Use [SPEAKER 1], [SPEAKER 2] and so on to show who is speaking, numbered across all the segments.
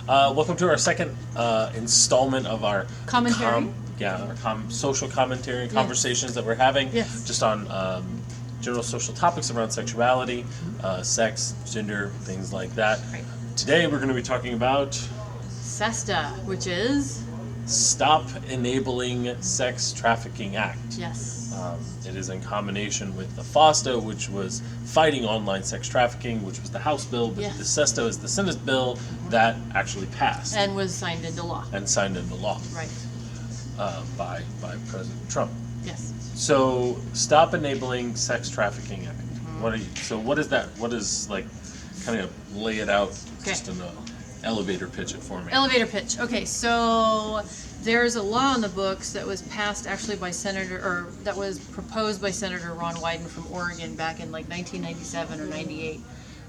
[SPEAKER 1] Welcome to our second installment of our
[SPEAKER 2] commentary.
[SPEAKER 1] Social commentary and conversations that we're having, just on general social topics around sexuality, sex, gender, things like that.
[SPEAKER 2] Right.
[SPEAKER 1] Today we're going to be talking about
[SPEAKER 2] SESTA, which is
[SPEAKER 1] Stop Enabling Sex Trafficking Act.
[SPEAKER 2] yes.
[SPEAKER 1] It is in combination with the FOSTA, which was fighting online sex trafficking, which was the House bill, but the SESTA is the Senate bill that actually passed
[SPEAKER 2] and was signed into law.
[SPEAKER 1] Right. By President Trump.
[SPEAKER 2] Yes.
[SPEAKER 1] So, Stop Enabling Sex Trafficking Act. What is that? What is, like, kind of lay it out just in an elevator pitch it for me.
[SPEAKER 2] Elevator pitch. Okay, so there's a law in the books that was passed actually by that was proposed by Senator Ron Wyden from Oregon back in like 1997 or 98.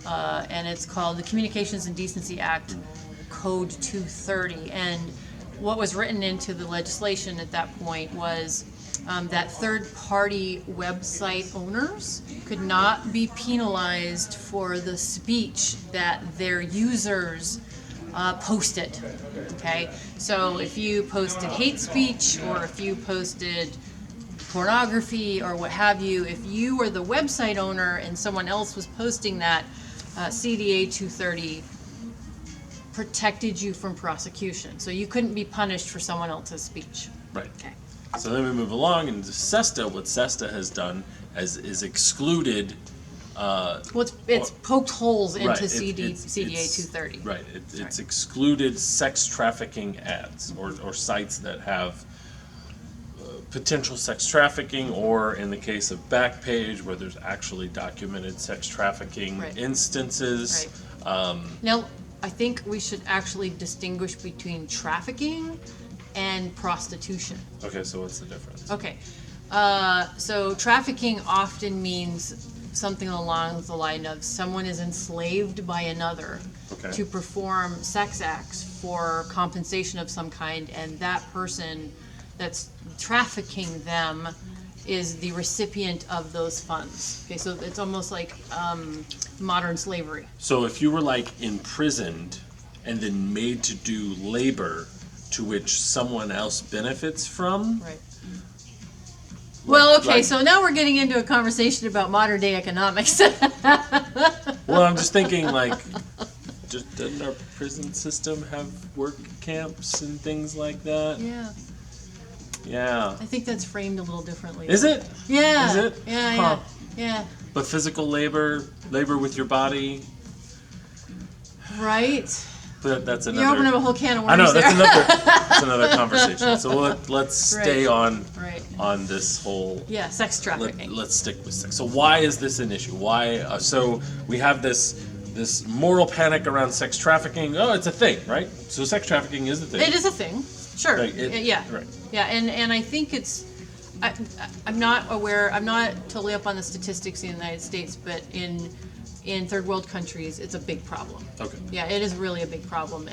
[SPEAKER 2] And it's called the Communications and Decency Act, Code 230. And what was written into the legislation at that point was that third-party website owners could not be penalized for the speech that their users posted. Okay, so if you posted hate speech or if you posted pornography or what have you, if you were the website owner and someone else was posting that, CDA 230 protected you from prosecution. So you couldn't be punished for someone else's speech.
[SPEAKER 1] Right.
[SPEAKER 2] Okay.
[SPEAKER 1] So then we move along, and SESTA, what SESTA has done is excluded.
[SPEAKER 2] Well, it's poked holes into
[SPEAKER 1] Right,
[SPEAKER 2] CDA
[SPEAKER 1] it's
[SPEAKER 2] 230.
[SPEAKER 1] Right. It's excluded sex trafficking ads or sites that have potential sex trafficking, or in the case of Backpage, where there's actually documented sex trafficking instances.
[SPEAKER 2] Right. Now, I think we should actually distinguish between trafficking and prostitution.
[SPEAKER 1] Okay, so what's the difference?
[SPEAKER 2] Okay. So trafficking often means something along the line of someone is enslaved by another to perform sex acts for compensation of some kind, and that person that's trafficking them is the recipient of those funds. Okay, so it's almost like modern slavery.
[SPEAKER 1] So if you were like imprisoned and then made to do labor to which someone else benefits from.
[SPEAKER 2] Right. Well, okay, so now we're getting into a conversation about modern day economics.
[SPEAKER 1] Well, I'm just thinking, like, doesn't our prison system have work camps and things like that?
[SPEAKER 2] Yeah.
[SPEAKER 1] Yeah.
[SPEAKER 2] I think that's framed a little differently.
[SPEAKER 1] Is it?
[SPEAKER 2] Yeah.
[SPEAKER 1] Is it?
[SPEAKER 2] Yeah, yeah.
[SPEAKER 1] But physical labor with your body.
[SPEAKER 2] Right.
[SPEAKER 1] But that's another.
[SPEAKER 2] You're opening up a whole can of worms.
[SPEAKER 1] I know,
[SPEAKER 2] there.
[SPEAKER 1] that's another conversation. So let's stay on this whole.
[SPEAKER 2] Yeah, sex trafficking.
[SPEAKER 1] Let's stick with sex. So why is this an issue? Why? So we have this moral panic around sex trafficking. Oh, it's a thing, right? So sex trafficking is a thing.
[SPEAKER 2] It is a thing. Sure.
[SPEAKER 1] Right,
[SPEAKER 2] yeah.
[SPEAKER 1] Right.
[SPEAKER 2] Yeah, and I think it's. I'm not aware. I'm not totally up on the statistics in the United States, but in third world countries, it's a big problem.
[SPEAKER 1] Okay.
[SPEAKER 2] Yeah, it is really a big problem.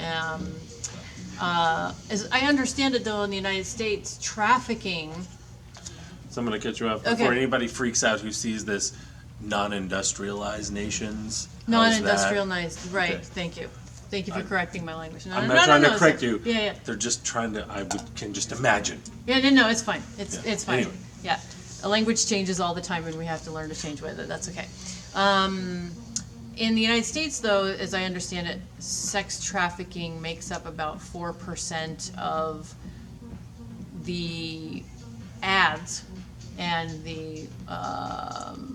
[SPEAKER 2] As I understand it, though, in the United States, trafficking.
[SPEAKER 1] So I'm going to cut you off before anybody freaks out who sees this. Non-industrialized nations.
[SPEAKER 2] Non-industrialized, right?
[SPEAKER 1] Okay.
[SPEAKER 2] Thank you. Thank you for correcting my language.
[SPEAKER 1] I'm not trying to correct you.
[SPEAKER 2] Yeah.
[SPEAKER 1] They're just trying to. Can just imagine.
[SPEAKER 2] Yeah, no, it's fine. It's fine.
[SPEAKER 1] Anyway.
[SPEAKER 2] Yeah, a language changes all the time, and we have to learn to change with it. That's okay. In the United States, though, as I understand it, sex trafficking makes up about 4% of the ads and the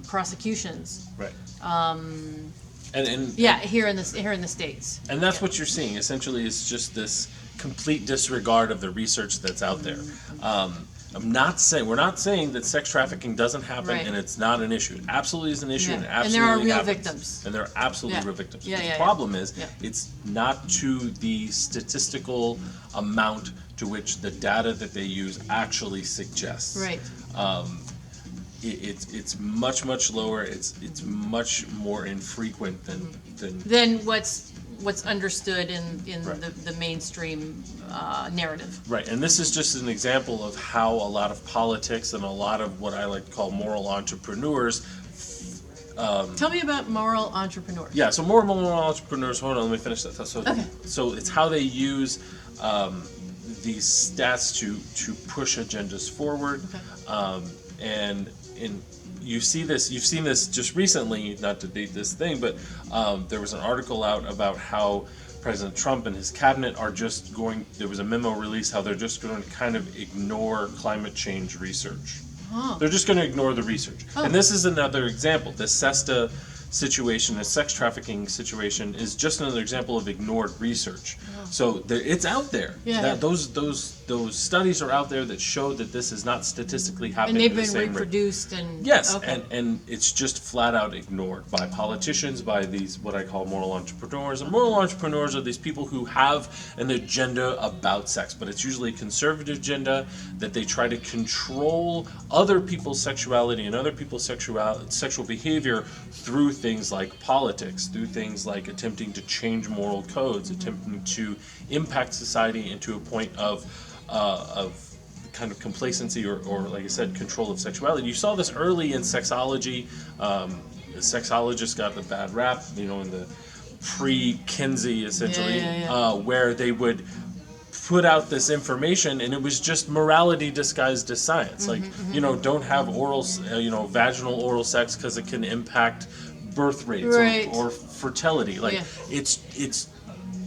[SPEAKER 2] prosecutions.
[SPEAKER 1] Right.
[SPEAKER 2] Here in the States.
[SPEAKER 1] And that's what you're seeing. Essentially, it's just this complete disregard of the research that's out there. We're not saying that sex trafficking doesn't happen and it's not an issue. It absolutely is an issue, and it absolutely
[SPEAKER 2] there are real
[SPEAKER 1] happens.
[SPEAKER 2] victims.
[SPEAKER 1] And there are absolutely real victims.
[SPEAKER 2] Yeah,
[SPEAKER 1] the problem is it's not to the statistical amount to which the data that they use actually suggests.
[SPEAKER 2] Right.
[SPEAKER 1] It's much lower. It's much more infrequent
[SPEAKER 2] than what's understood in the mainstream narrative.
[SPEAKER 1] Right, and this is just an example of how a lot of politics and a lot of what I like to call moral entrepreneurs
[SPEAKER 2] Tell me about moral entrepreneurs.
[SPEAKER 1] Yeah, so more entrepreneurs. Hold on, let me finish that. So,
[SPEAKER 2] Okay.
[SPEAKER 1] so it's how they use these stats to push agendas forward, and you've seen this just recently. Not to date this thing, but there was an article out about how President Trump and his cabinet are just going. There was a memo released how they're just going to kind of ignore climate change research.
[SPEAKER 2] Oh.
[SPEAKER 1] They're just going to ignore the research.
[SPEAKER 2] Oh.
[SPEAKER 1] And this is another example. The SESTA situation, the sex trafficking situation, is just another example of ignored research.
[SPEAKER 2] Oh.
[SPEAKER 1] So it's out there.
[SPEAKER 2] Yeah.
[SPEAKER 1] Those studies are out there that show that this is not statistically
[SPEAKER 2] And
[SPEAKER 1] happening.
[SPEAKER 2] they've
[SPEAKER 1] at the
[SPEAKER 2] been
[SPEAKER 1] same rate.
[SPEAKER 2] reproduced and
[SPEAKER 1] Yes,
[SPEAKER 2] okay.
[SPEAKER 1] and it's just flat out ignored by politicians, by these what I call moral entrepreneurs. And moral entrepreneurs are these people who have an agenda about sex, but it's usually a conservative agenda that they try to control other people's sexuality and other people's sexual behavior through things like politics, through things like attempting to change moral codes, attempting to impact society into a point of kind of complacency or like I said, control of sexuality. You saw this early in sexology. Sexologists got the bad rap, in the pre-Kinsey, essentially,
[SPEAKER 2] Yeah.
[SPEAKER 1] where they would put out this information and it was just morality disguised as science. Don't have vaginal oral sex because it can impact birth rates
[SPEAKER 2] Right.
[SPEAKER 1] or fertility. It's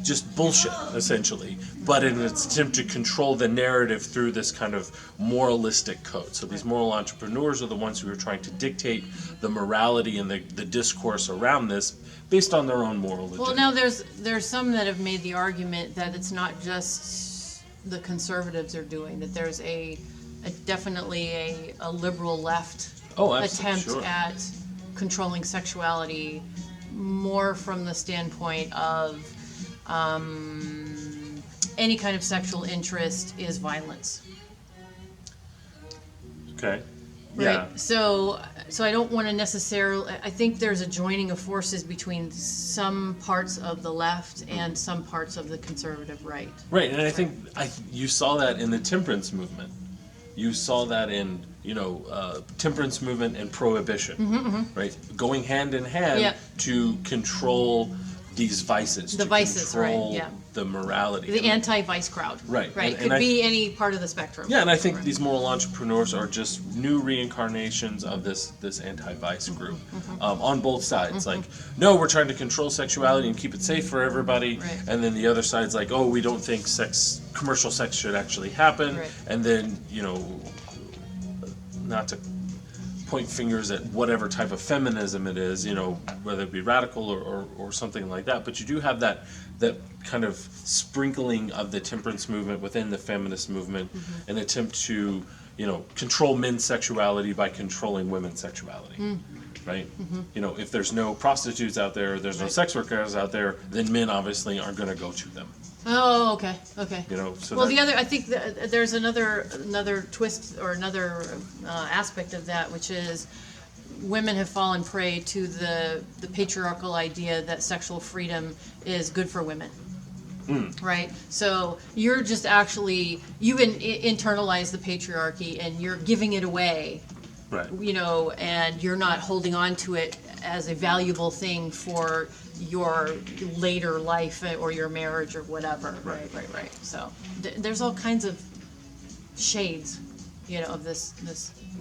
[SPEAKER 1] just bullshit, essentially, but in its attempt to control the narrative through this kind of moralistic code. So these moral entrepreneurs are the ones who are trying to dictate the morality and the discourse around this based on their own moral agenda.
[SPEAKER 2] Well, now there's some that have made the argument that it's not just the conservatives are doing, that there's definitely a liberal left attempt
[SPEAKER 1] sure.
[SPEAKER 2] at controlling sexuality more from the standpoint of any kind of sexual interest is violence.
[SPEAKER 1] Okay.
[SPEAKER 2] Right.
[SPEAKER 1] Yeah.
[SPEAKER 2] So I don't want to necessarily. I think there's a joining of forces between some parts of the left and some parts of the conservative right.
[SPEAKER 1] Right, and I think you saw that in the temperance movement. You saw that in temperance movement and prohibition, right? Going hand in hand to control these vices,
[SPEAKER 2] The
[SPEAKER 1] to
[SPEAKER 2] vices, right,
[SPEAKER 1] control
[SPEAKER 2] yeah.
[SPEAKER 1] the morality.
[SPEAKER 2] The anti-vice crowd.
[SPEAKER 1] Right.
[SPEAKER 2] Right.
[SPEAKER 1] And
[SPEAKER 2] Could
[SPEAKER 1] I-
[SPEAKER 2] be any part of the spectrum.
[SPEAKER 1] Yeah, and I think these moral entrepreneurs are just new reincarnations of this anti-vice group on both sides. Like, no, we're trying to control sexuality and keep it safe for everybody,
[SPEAKER 2] Right.
[SPEAKER 1] and then the other side's like, oh, we don't think commercial sex should actually happen,
[SPEAKER 2] Right.
[SPEAKER 1] and then not to point fingers at whatever type of feminism it is, whether it be radical or something like that, but you do have that kind of sprinkling of the temperance movement within the feminist movement, an attempt to control men's sexuality by controlling women's sexuality, right? If there's no prostitutes out there, there's no sex workers out there, then men obviously aren't going to go to them.
[SPEAKER 2] Oh, okay.
[SPEAKER 1] So
[SPEAKER 2] Well, I think there's another twist or another aspect of that, which is women have fallen prey to the patriarchal idea that sexual freedom is good for women. Right? So you're just actually, you've internalized the patriarchy and you're giving it away,
[SPEAKER 1] right.
[SPEAKER 2] And you're not holding on to it as a valuable thing for your later life or your marriage or whatever. Right. So there's all kinds of shades, of this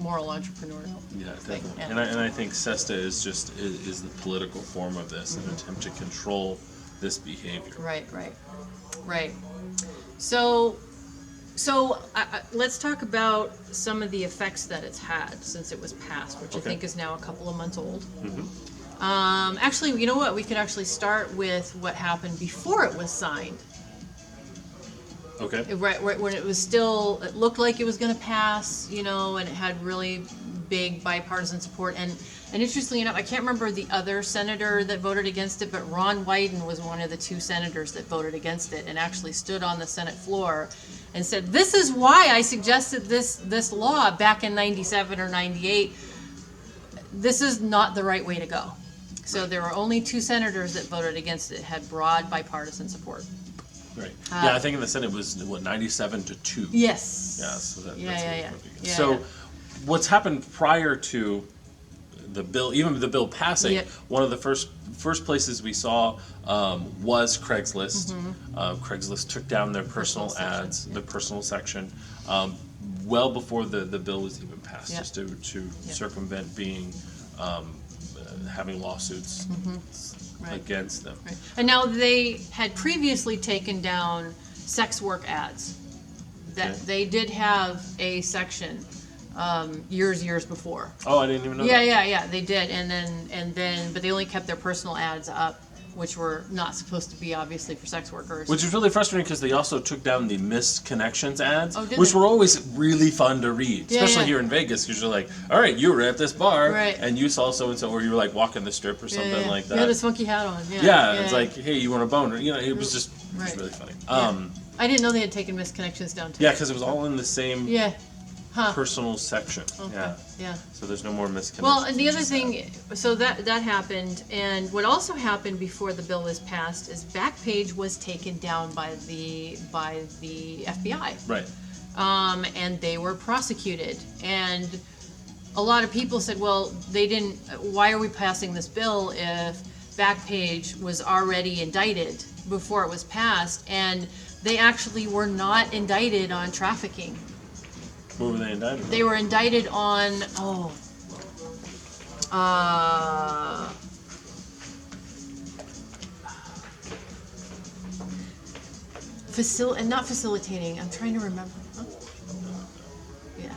[SPEAKER 2] moral entrepreneurial
[SPEAKER 1] Yeah,
[SPEAKER 2] thing.
[SPEAKER 1] definitely.
[SPEAKER 2] Yeah.
[SPEAKER 1] And I think SESTA is the political form of this, an attempt to control this behavior.
[SPEAKER 2] Right. So let's talk about some of the effects that it's had since it was passed, which I think is now a couple of months old. Actually, you know what? We could actually start with what happened before it was signed.
[SPEAKER 1] Okay.
[SPEAKER 2] Right, when it was still, it looked like it was going to pass, and it had really big bipartisan support. And interestingly enough, I can't remember the other senator that voted against it, but Ron Wyden was one of the two senators that voted against it and actually stood on the Senate floor and said, "This is why I suggested this law back in '97 or '98. This is not the right way to go." So there were only two senators that voted against it, had broad bipartisan support.
[SPEAKER 1] Right. I think in the Senate it was 97-2.
[SPEAKER 2] Yes.
[SPEAKER 1] Yeah. So that's
[SPEAKER 2] Yeah.
[SPEAKER 1] So what's happened prior to the bill, even the bill passing,
[SPEAKER 2] Yep.
[SPEAKER 1] one of the first places we saw was Craigslist. Craigslist took down their personal
[SPEAKER 2] Personal section,
[SPEAKER 1] ads,
[SPEAKER 2] yeah.
[SPEAKER 1] the personal section, well before the bill was even passed,
[SPEAKER 2] Yep.
[SPEAKER 1] just to circumvent being having lawsuits
[SPEAKER 2] Right.
[SPEAKER 1] against them.
[SPEAKER 2] Right. And now they had previously taken down sex work ads. That
[SPEAKER 1] Okay.
[SPEAKER 2] they did have a section years before.
[SPEAKER 1] Oh, I didn't even know
[SPEAKER 2] Yeah,
[SPEAKER 1] that.
[SPEAKER 2] yeah, they did, and then, but they only kept their personal ads up, which were not supposed to be obviously for sex workers.
[SPEAKER 1] Which is really frustrating because they also took down the missed connections ads,
[SPEAKER 2] Oh, did
[SPEAKER 1] which
[SPEAKER 2] they?
[SPEAKER 1] were always really fun to read,
[SPEAKER 2] Yeah,
[SPEAKER 1] especially
[SPEAKER 2] yeah.
[SPEAKER 1] here in Vegas, because you're like, all right, you were at this bar,
[SPEAKER 2] Right.
[SPEAKER 1] and you saw so and so, or you were like walking the strip or
[SPEAKER 2] Yeah,
[SPEAKER 1] something
[SPEAKER 2] yeah.
[SPEAKER 1] like
[SPEAKER 2] You had
[SPEAKER 1] that.
[SPEAKER 2] this funky hat on. Yeah,
[SPEAKER 1] Yeah, it's like, hey, you want a boner? You know, it was just it was
[SPEAKER 2] Right.
[SPEAKER 1] really funny.
[SPEAKER 2] Yeah. I didn't know they had taken misconnections down too.
[SPEAKER 1] Yeah, because it was all in the same
[SPEAKER 2] Yeah. Huh.
[SPEAKER 1] personal section.
[SPEAKER 2] Okay.
[SPEAKER 1] Yeah,
[SPEAKER 2] Yeah.
[SPEAKER 1] so there's no more misconnections.
[SPEAKER 2] Well, and the other
[SPEAKER 1] Just
[SPEAKER 2] thing, so that happened, and what also happened before the bill was passed is Backpage was taken down by the FBI,
[SPEAKER 1] right.
[SPEAKER 2] and they were prosecuted. And a lot of people said, well, they didn't. Why are we passing this bill if Backpage was already indicted before it was passed? And they actually were not indicted on trafficking.
[SPEAKER 1] What were they indicted?
[SPEAKER 2] They were indicted on not facilitating. I'm trying to remember. Huh? Yeah.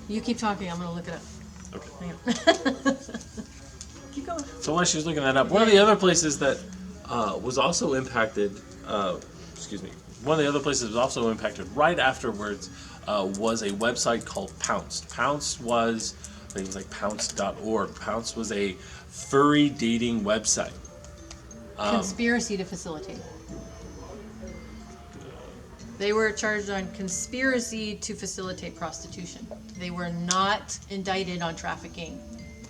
[SPEAKER 2] You keep talking. I'm gonna look it up.
[SPEAKER 1] Okay.
[SPEAKER 2] Hang on. Keep going.
[SPEAKER 1] So while she's looking that up, one of the other places that was also impacted, one of the other places that was also impacted right afterwards was a website called Pounced. Pounced was, I think it was like pounced.org. Pounced was a furry dating website.
[SPEAKER 2] Conspiracy to facilitate. They were charged on conspiracy to facilitate prostitution. They were not indicted on trafficking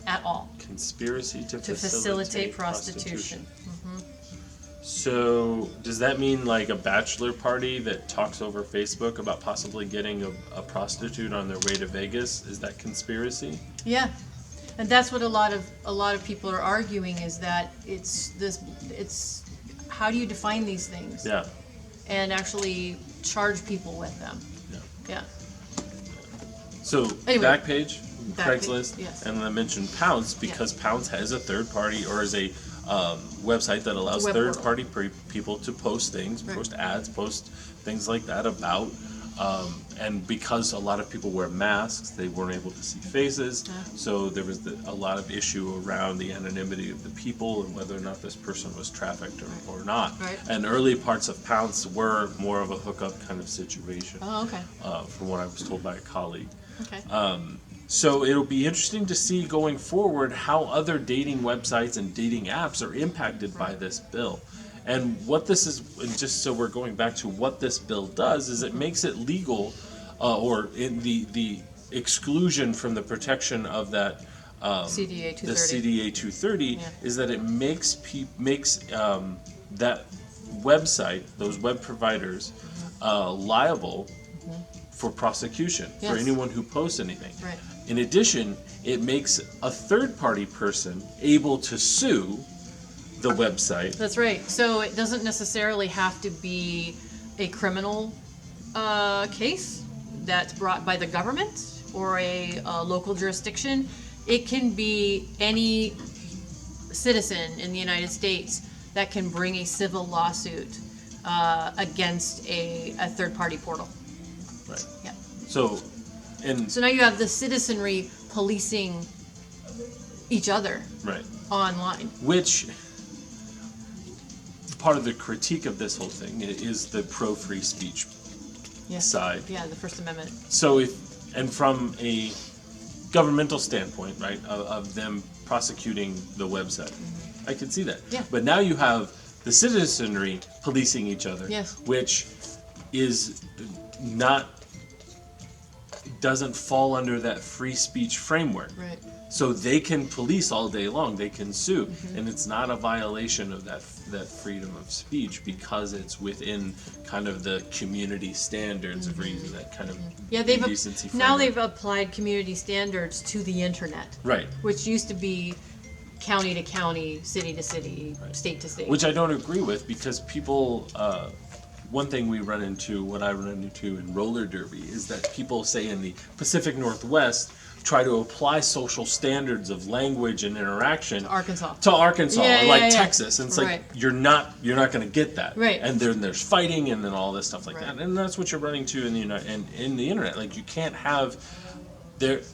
[SPEAKER 2] at all.
[SPEAKER 1] Conspiracy to
[SPEAKER 2] Facilitate prostitution.
[SPEAKER 1] So does that mean like a bachelor party that talks over Facebook about possibly getting a prostitute on their way to Vegas? Is that conspiracy?
[SPEAKER 2] Yeah, and that's what a lot of people are arguing, is that it's how do you define these things
[SPEAKER 1] Yeah.
[SPEAKER 2] and actually charge people with them?
[SPEAKER 1] Yeah.
[SPEAKER 2] Yeah.
[SPEAKER 1] So
[SPEAKER 2] Anyway.
[SPEAKER 1] Backpage,
[SPEAKER 2] Backpage,
[SPEAKER 1] Craigslist,
[SPEAKER 2] yes.
[SPEAKER 1] and I mentioned Pounce because Pounce has a third party, or is a website that allows
[SPEAKER 2] Web
[SPEAKER 1] third
[SPEAKER 2] portal.
[SPEAKER 1] party people to post things,
[SPEAKER 2] Right.
[SPEAKER 1] post ads, post things like that about. And because a lot of people wear masks, they weren't able to see faces. So there was a lot of issue around the anonymity of the people and whether or not this person was trafficked or not.
[SPEAKER 2] Right.
[SPEAKER 1] And early parts of Pounce were more of a hookup kind of situation,
[SPEAKER 2] Oh, okay.
[SPEAKER 1] from what I was told by a colleague.
[SPEAKER 2] Okay.
[SPEAKER 1] So it'll be interesting to see going forward how other dating websites and dating apps are impacted by this bill. And what this is, and just so we're going back to what this bill does, is it makes it legal, or in the exclusion from the protection of that
[SPEAKER 2] CDA 230.
[SPEAKER 1] the CDA 230
[SPEAKER 2] Yeah.
[SPEAKER 1] is that it makes that website, those web providers, liable for prosecution for
[SPEAKER 2] Yes.
[SPEAKER 1] anyone who posts anything.
[SPEAKER 2] Right.
[SPEAKER 1] In addition, it makes a third-party person able to sue the website.
[SPEAKER 2] That's right. So it doesn't necessarily have to be a criminal case that's brought by the government or a local jurisdiction. It can be any citizen in the United States that can bring a civil lawsuit against a third-party portal.
[SPEAKER 1] Right.
[SPEAKER 2] Yeah.
[SPEAKER 1] So, and
[SPEAKER 2] So now you have the citizenry policing each other
[SPEAKER 1] right,
[SPEAKER 2] online.
[SPEAKER 1] which part of the critique of this whole thing is the pro-free speech
[SPEAKER 2] Yes.
[SPEAKER 1] side.
[SPEAKER 2] Yeah, the First Amendment.
[SPEAKER 1] So and from a governmental standpoint, right, of them prosecuting the website, I can see that.
[SPEAKER 2] Yeah.
[SPEAKER 1] But now you have the citizenry policing each other,
[SPEAKER 2] Yes.
[SPEAKER 1] which is not doesn't fall under that free speech framework.
[SPEAKER 2] Right.
[SPEAKER 1] So they can police all day long, they can sue, and it's not a violation of that freedom of speech because it's within kind of the community standards of reason, that kind of decency
[SPEAKER 2] now
[SPEAKER 1] framework.
[SPEAKER 2] they've applied community standards to the internet,
[SPEAKER 1] Right.
[SPEAKER 2] which used to be county to county, city to city, state to state.
[SPEAKER 1] Which I don't agree with because people, one thing what I run into in roller derby is that people say in the Pacific Northwest try to apply social standards of language and interaction
[SPEAKER 2] To Arkansas.
[SPEAKER 1] Like Texas, and it's
[SPEAKER 2] Right.
[SPEAKER 1] like you're not going to get that.
[SPEAKER 2] Right.
[SPEAKER 1] And then there's fighting and then all this stuff like
[SPEAKER 2] Right.
[SPEAKER 1] that, and that's what you're running to in the internet. Like you can't have.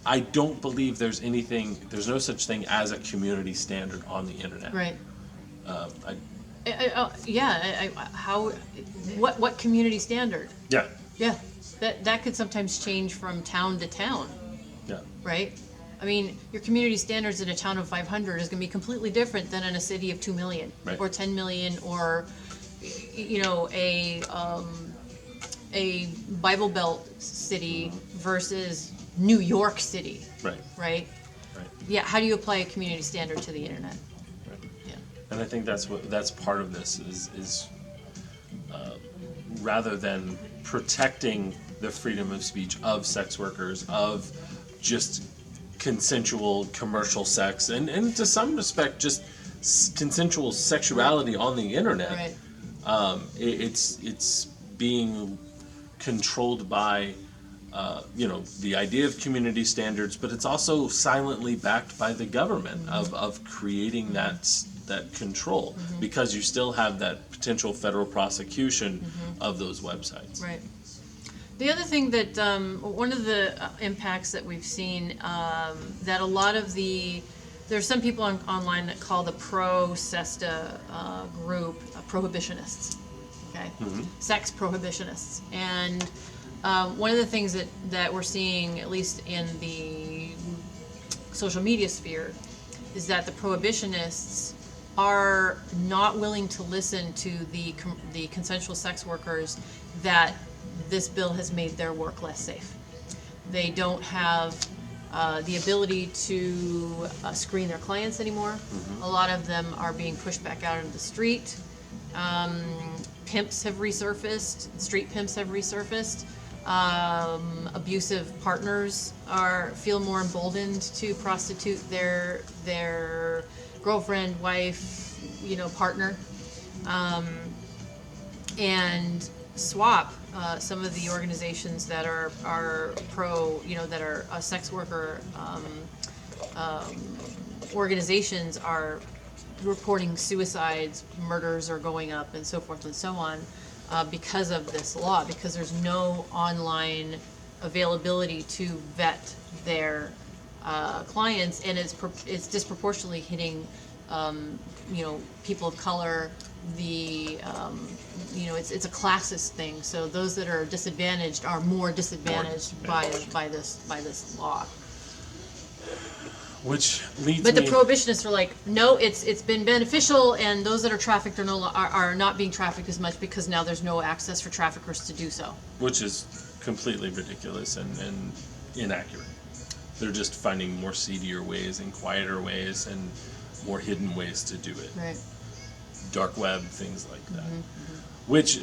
[SPEAKER 1] I don't believe there's no such thing as a community standard on the internet.
[SPEAKER 2] Right.
[SPEAKER 1] I,
[SPEAKER 2] What community standard?
[SPEAKER 1] yeah,
[SPEAKER 2] Yeah, that could sometimes change from town to town,
[SPEAKER 1] yeah,
[SPEAKER 2] right? I mean, your community standards in a town of 500 is going to be completely different than in a city of 2 million
[SPEAKER 1] Right.
[SPEAKER 2] or 10 million or, a Bible Belt city versus New York City,
[SPEAKER 1] right,
[SPEAKER 2] right?
[SPEAKER 1] right.
[SPEAKER 2] Yeah, how do you apply a community standard to the internet?
[SPEAKER 1] Right.
[SPEAKER 2] Yeah.
[SPEAKER 1] And I think that's part of this is rather than protecting the freedom of speech of sex workers, of just consensual commercial sex, and to some respect just consensual sexuality on the internet.
[SPEAKER 2] Right.
[SPEAKER 1] It's being controlled by the idea of community standards, but it's also silently backed by the government of creating that control, because you still have that potential federal prosecution of those websites.
[SPEAKER 2] Right. The other thing that, one of the impacts that we've seen, that a lot of there's some people online that call the pro-SESTA group prohibitionists, okay? Sex prohibitionists. And one of the things that we're seeing, at least in the social media sphere, is that the prohibitionists are not willing to listen to the consensual sex workers that this bill has made their work less safe. They don't have the ability to screen their clients anymore. A lot of them are being pushed back out into the street. Pimps have resurfaced, street pimps have resurfaced. Abusive partners feel more emboldened to prostitute their girlfriend, wife, partner. And SWAP, some of the organizations that are pro, that are sex worker organizations are reporting suicides, murders are going up, and so forth and so on, because of this law, because there's no online availability to vet their clients, and it's disproportionately hitting people of color. It's a classist thing. So those that are disadvantaged are more disadvantaged by this law.
[SPEAKER 1] Which leads
[SPEAKER 2] But the
[SPEAKER 1] me.
[SPEAKER 2] prohibitionists are like, no, it's been beneficial, and those that are trafficked are not being trafficked as much because now there's no access for traffickers to do so.
[SPEAKER 1] Which is completely ridiculous and inaccurate. They're just finding more seedier ways and quieter ways and more hidden ways to do it.
[SPEAKER 2] Right.
[SPEAKER 1] Dark web, things like that. Which,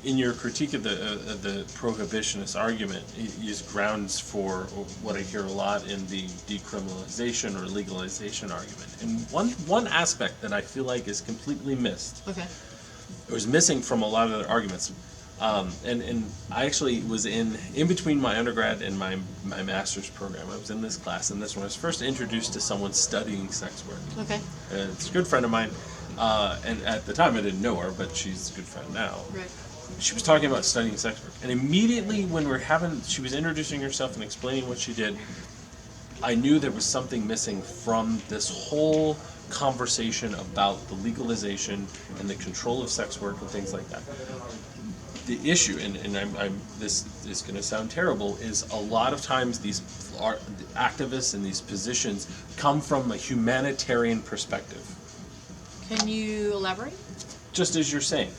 [SPEAKER 1] in your critique of the prohibitionist argument, is grounds for what I hear a lot in the decriminalization or legalization argument. And one aspect that I feel like is completely missed,
[SPEAKER 2] Okay.
[SPEAKER 1] or is missing from a lot of the arguments, and I actually was in between my undergrad and my master's program. I was in this class, and this when I was first introduced to someone studying sex work.
[SPEAKER 2] Okay.
[SPEAKER 1] And it's a good friend of mine, and at the time I didn't know her, but she's a good friend now.
[SPEAKER 2] Right.
[SPEAKER 1] She was talking about studying sex work, and immediately when she was introducing herself and explaining what she did, I knew there was something missing from this whole conversation about the legalization and the control of sex work and things like that. The issue, and this is going to sound terrible, is a lot of times these activists and these positions come from a humanitarian perspective.
[SPEAKER 2] Can you elaborate?
[SPEAKER 1] Just as you're saying,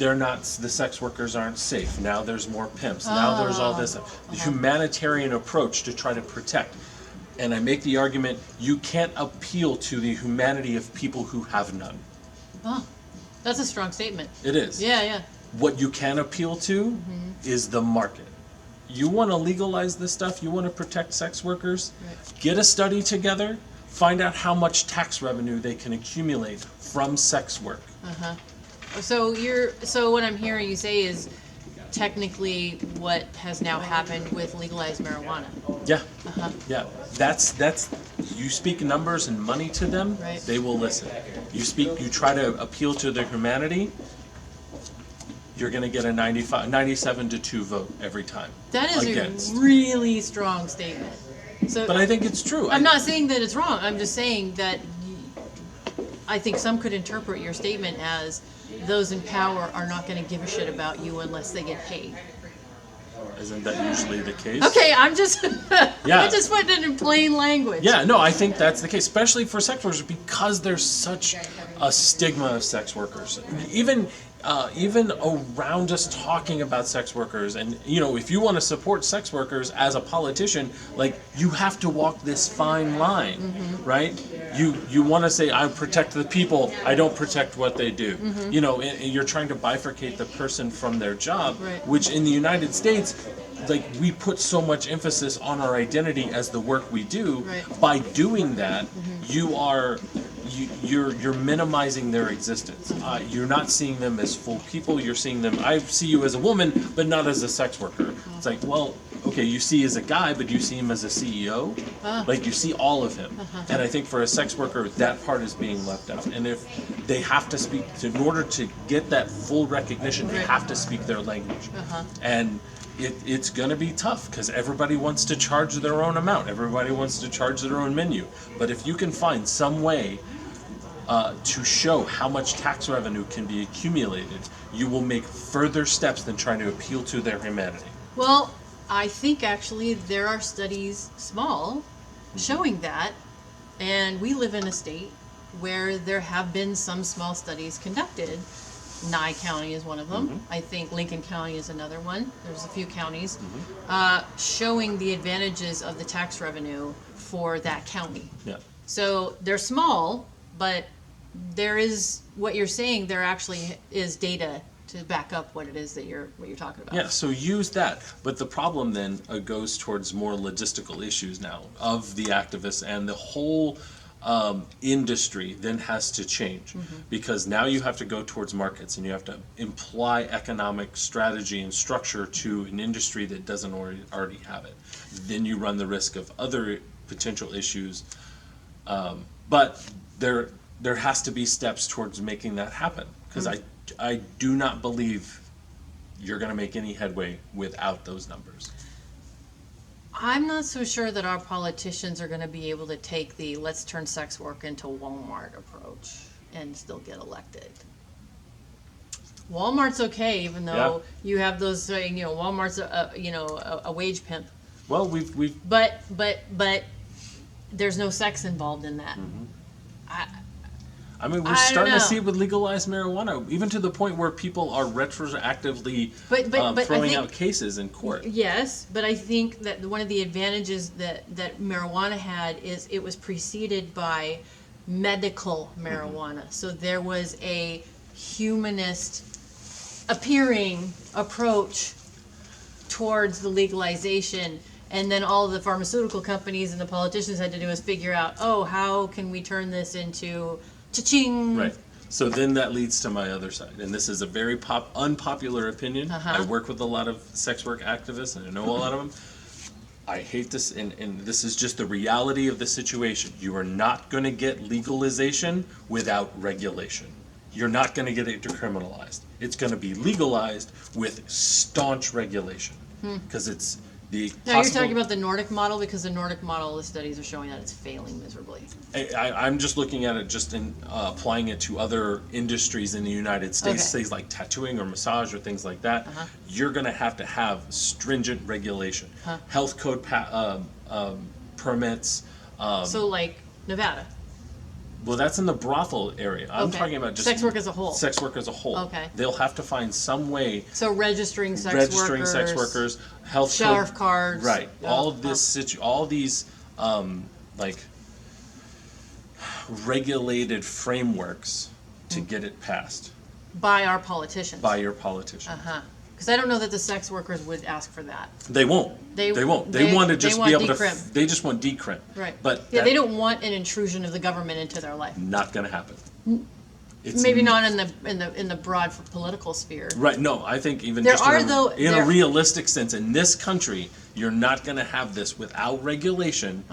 [SPEAKER 1] they're not, the sex workers aren't safe. Now there's more pimps. Now there's all this humanitarian approach to try to protect. And I make the argument, you can't appeal to the humanity of people who have none.
[SPEAKER 2] Oh, that's a strong statement.
[SPEAKER 1] It is.
[SPEAKER 2] Yeah, yeah.
[SPEAKER 1] What you can appeal to is the market. You want to legalize this stuff, you want to protect sex workers, get a study together, find out how much tax revenue they can accumulate from sex work.
[SPEAKER 2] So what I'm hearing you say is technically what has now happened with legalized marijuana.
[SPEAKER 1] Yeah. Yeah. That's you speak numbers and money to them,
[SPEAKER 2] Right.
[SPEAKER 1] they will listen. You try to appeal to their humanity, you're going to get a 97-2 vote every time.
[SPEAKER 2] That is
[SPEAKER 1] against.
[SPEAKER 2] a really strong statement. So
[SPEAKER 1] But I think it's true.
[SPEAKER 2] I'm not saying that it's wrong. I'm just saying that I think some could interpret your statement as those in power are not going to give a shit about you unless they get paid.
[SPEAKER 1] Isn't that usually the case?
[SPEAKER 2] Okay, I'm just
[SPEAKER 1] Yeah.
[SPEAKER 2] I just put it in plain language.
[SPEAKER 1] Yeah, no, I think that's the case, especially for sex workers, because there's such a stigma of sex workers. Even around us talking about sex workers, and if you want to support sex workers as a politician, like, you have to walk this fine line, right? You want to say, I protect the people, I don't protect what they do. And you're trying to bifurcate the person from their job,
[SPEAKER 2] Right.
[SPEAKER 1] which in the United States, like, we put so much emphasis on our identity as the work we do.
[SPEAKER 2] Right.
[SPEAKER 1] By doing that, you're minimizing their existence. You're not seeing them as full people. You're seeing them. I see you as a woman, but not as a sex worker. It's like, well, okay, you see as a guy, but you see him as a CEO. Like, you see all of him. And I think for a sex worker, that part is being left out. And if they have to speak, in order to get that full recognition, they
[SPEAKER 2] Right.
[SPEAKER 1] have to speak their language. And it's going to be tough because everybody wants to charge their own amount. Everybody wants to charge their own menu. But if you can find some way to show how much tax revenue can be accumulated, you will make further steps than trying to appeal to their humanity.
[SPEAKER 2] Well, I think actually there are studies, small, showing that, and we live in a state where there have been some small studies conducted. Nye County is one of them. I think Lincoln County is another one. There's a few counties showing the advantages of the tax revenue for that county.
[SPEAKER 1] Yeah.
[SPEAKER 2] So they're small, but there is what you're saying. There actually is data to back up what it is that you're talking about.
[SPEAKER 1] Yeah, so use that. But the problem then goes towards more logistical issues now of the activists, and the whole industry then has to change, because now you have to go towards markets and you have to imply economic strategy and structure to an industry that doesn't already have it. Then you run the risk of other potential issues. But there has to be steps towards making that happen, because I do not believe you're going to make any headway without those numbers.
[SPEAKER 2] I'm not so sure that our politicians are going to be able to take the let's turn sex work into Walmart approach and still get elected. Walmart's okay, even though you have those saying, Walmart's a wage pimp.
[SPEAKER 1] Well, we've
[SPEAKER 2] But there's no sex involved in that.
[SPEAKER 1] I mean, we're
[SPEAKER 2] I don't
[SPEAKER 1] starting to
[SPEAKER 2] know.
[SPEAKER 1] see it with legalized marijuana, even to the point where people are retroactively
[SPEAKER 2] But I
[SPEAKER 1] throwing
[SPEAKER 2] think-
[SPEAKER 1] out cases in court.
[SPEAKER 2] Yes, but I think that one of the advantages that marijuana had is it was preceded by medical marijuana. So there was a humanist appearing approach towards the legalization, and then all the pharmaceutical companies and the politicians had to do is figure out, how can we turn this into cha-ching?
[SPEAKER 1] Right. So then that leads to my other side, and this is a very unpopular opinion. I work with a lot of sex work activists, and I know a lot of them. I hate this, and this is just the reality of the situation. You are not going to get legalization without regulation. You're not going to get it decriminalized. It's going to be legalized with staunch regulation, because it's the
[SPEAKER 2] Now you're talking about the Nordic model, because the Nordic model, the studies are showing that it's failing miserably.
[SPEAKER 1] I'm just looking at it just in applying it to other industries in the United States,
[SPEAKER 2] Okay.
[SPEAKER 1] things like tattooing or massage or things like that. You're going to have stringent regulation, health code permits.
[SPEAKER 2] So like Nevada.
[SPEAKER 1] Well, that's in the brothel area. I'm
[SPEAKER 2] Okay.
[SPEAKER 1] talking about just
[SPEAKER 2] Sex work as a whole.
[SPEAKER 1] Sex work as a whole.
[SPEAKER 2] Okay.
[SPEAKER 1] They'll have to find some way
[SPEAKER 2] So registering sex
[SPEAKER 1] sex workers, health
[SPEAKER 2] sheriff
[SPEAKER 1] code,
[SPEAKER 2] cards.
[SPEAKER 1] right?
[SPEAKER 2] Oh,
[SPEAKER 1] All of this, all these like regulated frameworks to get it passed
[SPEAKER 2] by our politicians.
[SPEAKER 1] by your politician.
[SPEAKER 2] Uh-huh. Because I don't know that the sex workers would ask for that.
[SPEAKER 1] They won't.
[SPEAKER 2] They
[SPEAKER 1] won't.
[SPEAKER 2] they-
[SPEAKER 1] They want to
[SPEAKER 2] they
[SPEAKER 1] just
[SPEAKER 2] want
[SPEAKER 1] be able
[SPEAKER 2] decrim.
[SPEAKER 1] to. They just want decrim.
[SPEAKER 2] Right.
[SPEAKER 1] But
[SPEAKER 2] yeah,
[SPEAKER 1] that-
[SPEAKER 2] they don't want an intrusion of the government into their life.
[SPEAKER 1] Not going to happen. It's
[SPEAKER 2] Maybe not in the broad political sphere.
[SPEAKER 1] Right. No, I think even
[SPEAKER 2] There
[SPEAKER 1] just
[SPEAKER 2] are,
[SPEAKER 1] in, a,
[SPEAKER 2] though-
[SPEAKER 1] in
[SPEAKER 2] there-
[SPEAKER 1] a realistic sense, in this country, you're not going to have this without regulation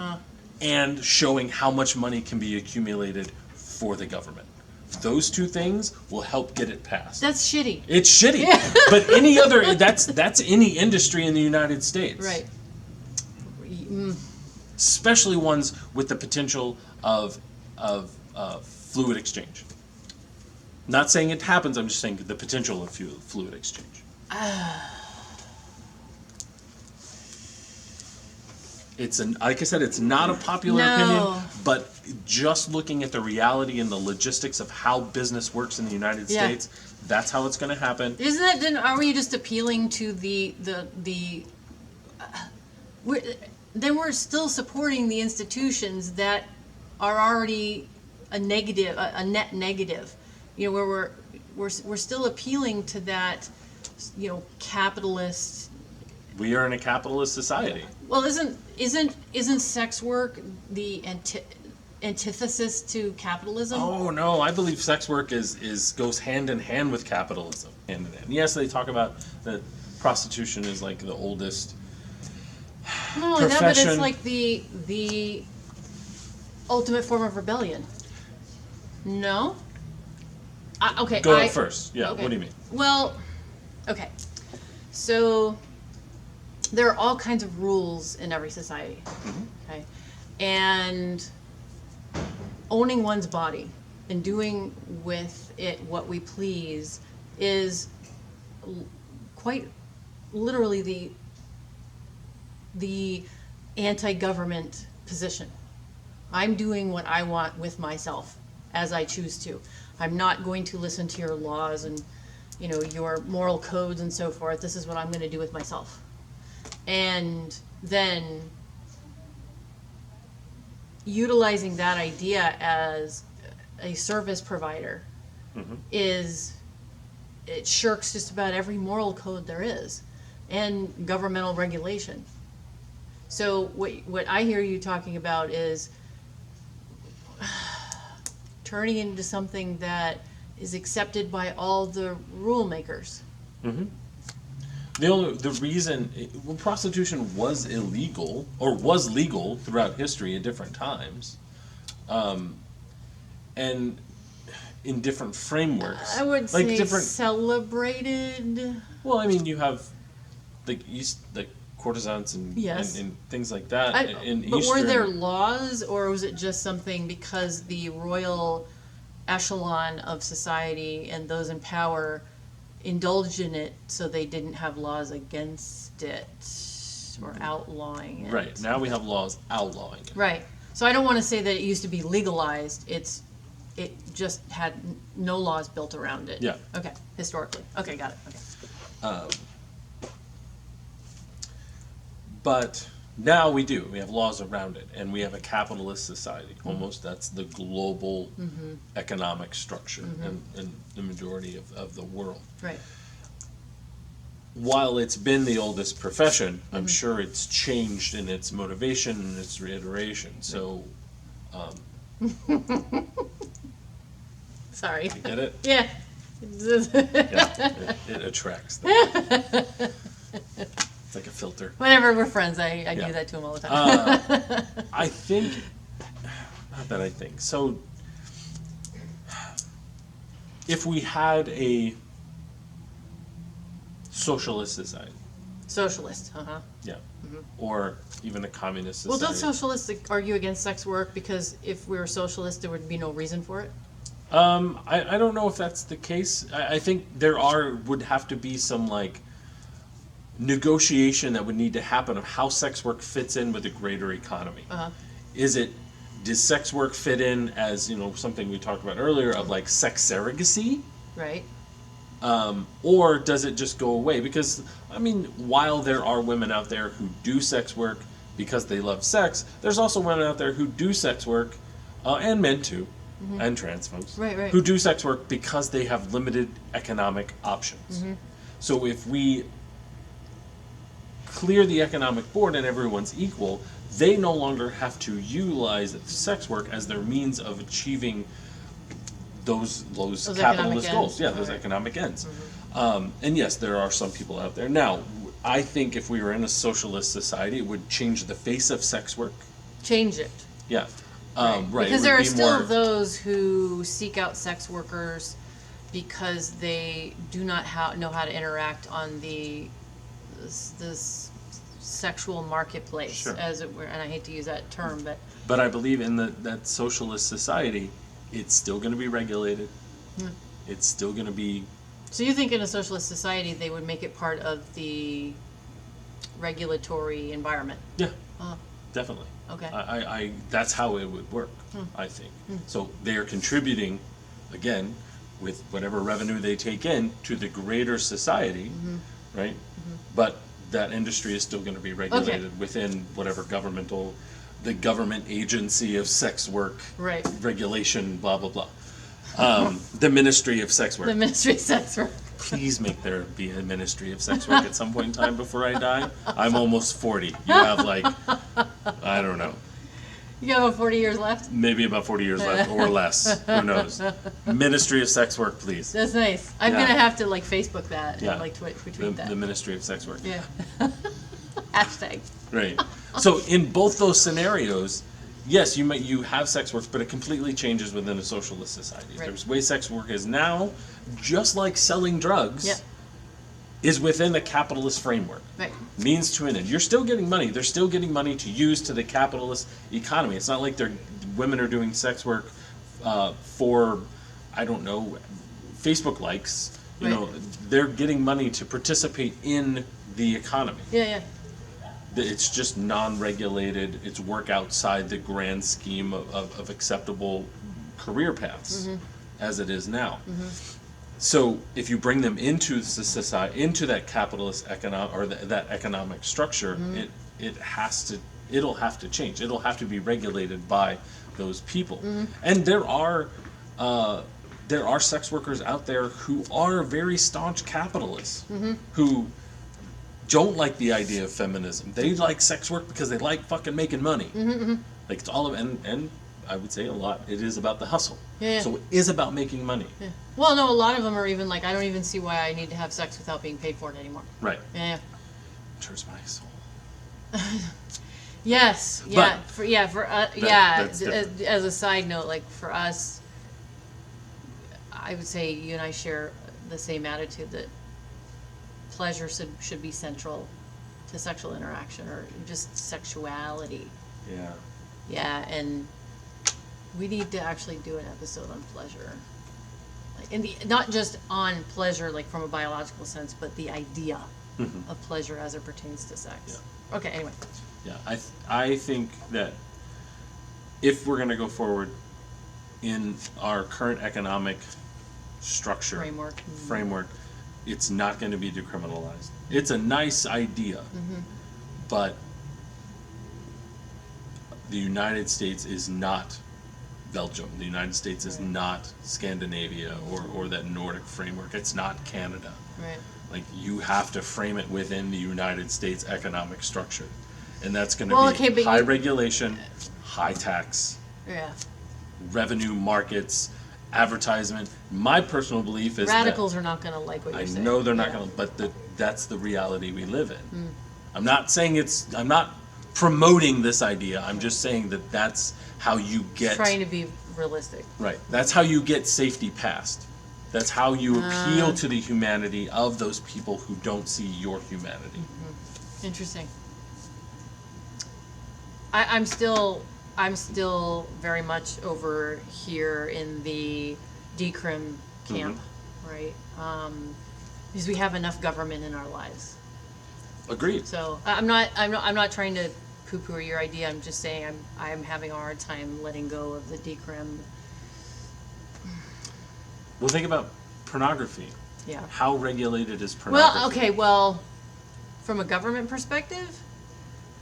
[SPEAKER 1] and showing how much money can be accumulated for the government. Those two things will help get it passed.
[SPEAKER 2] That's shitty.
[SPEAKER 1] It's shitty, but any other that's any industry in the United States,
[SPEAKER 2] Right.
[SPEAKER 1] especially ones with the potential of fluid exchange. Not saying it happens. I'm just saying the potential of fluid exchange. Like I said, it's not a popular opinion, but just looking at the reality and the logistics of how business works in the United
[SPEAKER 2] Yeah.
[SPEAKER 1] States, that's how it's going to happen.
[SPEAKER 2] Isn't that, then are we just appealing to then we're still supporting the institutions that are already a net negative, you know, where we're still appealing to that, you know, capitalist.
[SPEAKER 1] We are in a capitalist society.
[SPEAKER 2] Well, isn't sex work the antithesis to capitalism?
[SPEAKER 1] Oh no, I believe sex work goes hand in hand with capitalism. Hand in hand. Yes, they talk about that prostitution is like the oldest
[SPEAKER 2] Not only that, but
[SPEAKER 1] profession.
[SPEAKER 2] it's like the ultimate form of rebellion. No? Okay.
[SPEAKER 1] Go up first. Yeah,
[SPEAKER 2] okay.
[SPEAKER 1] what do you mean?
[SPEAKER 2] Well, okay. So there are all kinds of rules in every society. Okay? And owning one's body and doing with it what we please is quite literally the anti-government position. I'm doing what I want with myself as I choose to. I'm not going to listen to your laws and, you know, your moral codes and so forth. This is what I'm going to do with myself. And then utilizing that idea as a service provider it shirks just about every moral code there is and governmental regulation. So what I hear you talking about is turning into something that is accepted by all the rule makers.
[SPEAKER 1] The reason prostitution was illegal or was legal throughout history at different times, and in different frameworks.
[SPEAKER 2] I would
[SPEAKER 1] like
[SPEAKER 2] say
[SPEAKER 1] different.
[SPEAKER 2] celebrated.
[SPEAKER 1] Well, I mean, you have the courtesans and,
[SPEAKER 2] Yes.
[SPEAKER 1] and things like that in
[SPEAKER 2] But
[SPEAKER 1] Eastern.
[SPEAKER 2] were there laws, or was it just something because the royal echelon of society and those in power indulged in it, so they didn't have laws against it or outlawing it?
[SPEAKER 1] Right now we have laws outlawing it.
[SPEAKER 2] Right. So I don't want to say that it used to be legalized. It just had no laws built around it.
[SPEAKER 1] Yeah.
[SPEAKER 2] Okay. Historically. Okay. Got it. Okay.
[SPEAKER 1] But now we do. We have laws around it, and we have a capitalist society. Almost that's the global economic structure and the majority of the world.
[SPEAKER 2] Right.
[SPEAKER 1] While it's been the oldest profession, I'm sure it's changed in its motivation and its reiteration. So,
[SPEAKER 2] Sorry.
[SPEAKER 1] you get it?
[SPEAKER 2] Yeah.
[SPEAKER 1] Yeah, it attracts that. It's like a filter.
[SPEAKER 2] Whenever we're friends, I
[SPEAKER 1] Yeah.
[SPEAKER 2] do that to him all the time.
[SPEAKER 1] I think, not that I think, so if we had a socialist society,
[SPEAKER 2] Socialist.
[SPEAKER 1] yeah, or even a communist
[SPEAKER 2] Well,
[SPEAKER 1] society.
[SPEAKER 2] don't socialists argue against sex work because if we were socialist, there would be no reason for it?
[SPEAKER 1] I don't know if that's the case. I think would have to be some like negotiation that would need to happen of how sex work fits in with the greater economy. Is it does sex work fit in as, something we talked about earlier of like sex surrogacy?
[SPEAKER 2] Right.
[SPEAKER 1] Or does it just go away? Because, while there are women out there who do sex work because they love sex, there's also women out there who do sex work, and men too, and trans folks,
[SPEAKER 2] Right.
[SPEAKER 1] who do sex work because they have limited economic options. So if we clear the economic board and everyone's equal, they no longer have to utilize sex work as their means of achieving those
[SPEAKER 2] economic
[SPEAKER 1] capitalist goals.
[SPEAKER 2] ends.
[SPEAKER 1] Yeah, those
[SPEAKER 2] Right.
[SPEAKER 1] economic ends. And yes, there are some people out there. Now, I think if we were in a socialist society, it would change the face of sex work.
[SPEAKER 2] Change it.
[SPEAKER 1] Yeah.
[SPEAKER 2] Right.
[SPEAKER 1] Right.
[SPEAKER 2] Because
[SPEAKER 1] it
[SPEAKER 2] there
[SPEAKER 1] would
[SPEAKER 2] are
[SPEAKER 1] be
[SPEAKER 2] still
[SPEAKER 1] more-
[SPEAKER 2] those who seek out sex workers because they do not know how to interact on this sexual marketplace,
[SPEAKER 1] Sure.
[SPEAKER 2] as it were. And I hate to use that term, but
[SPEAKER 1] But I believe in that socialist society, it's still going to be regulated. It's still going to be.
[SPEAKER 2] so you think in a socialist society they would make it part of the regulatory environment?
[SPEAKER 1] Yeah,
[SPEAKER 2] Oh,
[SPEAKER 1] definitely.
[SPEAKER 2] okay.
[SPEAKER 1] I that's how it would work, I think. So they are contributing, again, with whatever revenue they take in to the greater society, right? But that industry is still going to be regulated within whatever the government agency of sex work
[SPEAKER 2] Right.
[SPEAKER 1] regulation, blah, blah, blah. The Ministry of Sex Work.
[SPEAKER 2] The Ministry of Sex Work.
[SPEAKER 1] Please make there be a Ministry of Sex Work at some point in time before I die. I'm almost 40. You have I don't know,
[SPEAKER 2] You have 40 years left?
[SPEAKER 1] maybe about 40 years left or less. Who knows? Ministry of Sex Work, please.
[SPEAKER 2] That's nice. I'm
[SPEAKER 1] Yeah.
[SPEAKER 2] going to have to Facebook that
[SPEAKER 1] Yeah.
[SPEAKER 2] and retweet that.
[SPEAKER 1] The Ministry of Sex Work.
[SPEAKER 2] Yeah. Hashtag.
[SPEAKER 1] Right. So in both those scenarios, yes, you have sex work, but it completely changes within a socialist society.
[SPEAKER 2] Right.
[SPEAKER 1] There's way sex work is now, just like selling drugs,
[SPEAKER 2] Yep.
[SPEAKER 1] is within a capitalist framework.
[SPEAKER 2] Right.
[SPEAKER 1] Means to an end. You're still getting money. They're still getting money to use to the capitalist economy. It's not like women are doing sex work for, I don't know, Facebook likes. You
[SPEAKER 2] Right.
[SPEAKER 1] know, they're getting money to participate in the economy.
[SPEAKER 2] Yeah.
[SPEAKER 1] It's just non-regulated. It's work outside the grand scheme of acceptable career paths, as it is now. So if you bring them into society, into that capitalist economic or that economic structure, it'll have to change. It'll have to be regulated by those people. And there are sex workers out there who are very staunch capitalists who don't like the idea of feminism. They like sex work because they like fucking making money. Like it's all of and I would say a lot. It is about the hustle.
[SPEAKER 2] Yeah.
[SPEAKER 1] So it is about making money.
[SPEAKER 2] Yeah. Well, no, a lot of them are even I don't even see why I need to have sex without being paid for it anymore.
[SPEAKER 1] Right.
[SPEAKER 2] Yeah.
[SPEAKER 1] Turns my soul.
[SPEAKER 2] Yes.
[SPEAKER 1] But that's different.
[SPEAKER 2] As a side note, for us, I would say you and I share the same attitude that pleasure should be central to sexual interaction or just sexuality.
[SPEAKER 1] Yeah.
[SPEAKER 2] Yeah, and we need to actually do an episode on pleasure. Not just on pleasure, from a biological sense, but the idea of pleasure as it pertains to sex.
[SPEAKER 1] Yeah.
[SPEAKER 2] Okay, anyway.
[SPEAKER 1] Yeah. I think that if we're going to go forward in our current economic structure framework, it's not going to be decriminalized. It's a nice idea, but the United States is not Belgium. The United States is not Scandinavia or that Nordic framework. It's not Canada.
[SPEAKER 2] Right.
[SPEAKER 1] You have to frame it within the United States economic structure. And that's going to be
[SPEAKER 2] but
[SPEAKER 1] high regulation, high tax,
[SPEAKER 2] Yeah.
[SPEAKER 1] revenue markets, advertisement. My personal belief is
[SPEAKER 2] Radicals are not going to like what you're
[SPEAKER 1] I
[SPEAKER 2] saying.
[SPEAKER 1] know they're not
[SPEAKER 2] Yeah.
[SPEAKER 1] going to, but that's the reality we live in. I'm not saying I'm not promoting this idea. I'm just saying that that's how you get.
[SPEAKER 2] Trying to be realistic.
[SPEAKER 1] Right. That's how you get safety passed. That's how you appeal to the humanity of those people who don't see your humanity.
[SPEAKER 2] Interesting. I'm still very much over here in the decrim camp, right? Because we have enough government in our lives.
[SPEAKER 1] Agreed.
[SPEAKER 2] So I'm not trying to poo-poo your idea. I'm just saying I'm having a hard time letting go of the decrim.
[SPEAKER 1] Well, think about pornography.
[SPEAKER 2] Yeah.
[SPEAKER 1] How regulated is pornography?
[SPEAKER 2] Well, okay, well, from a government perspective,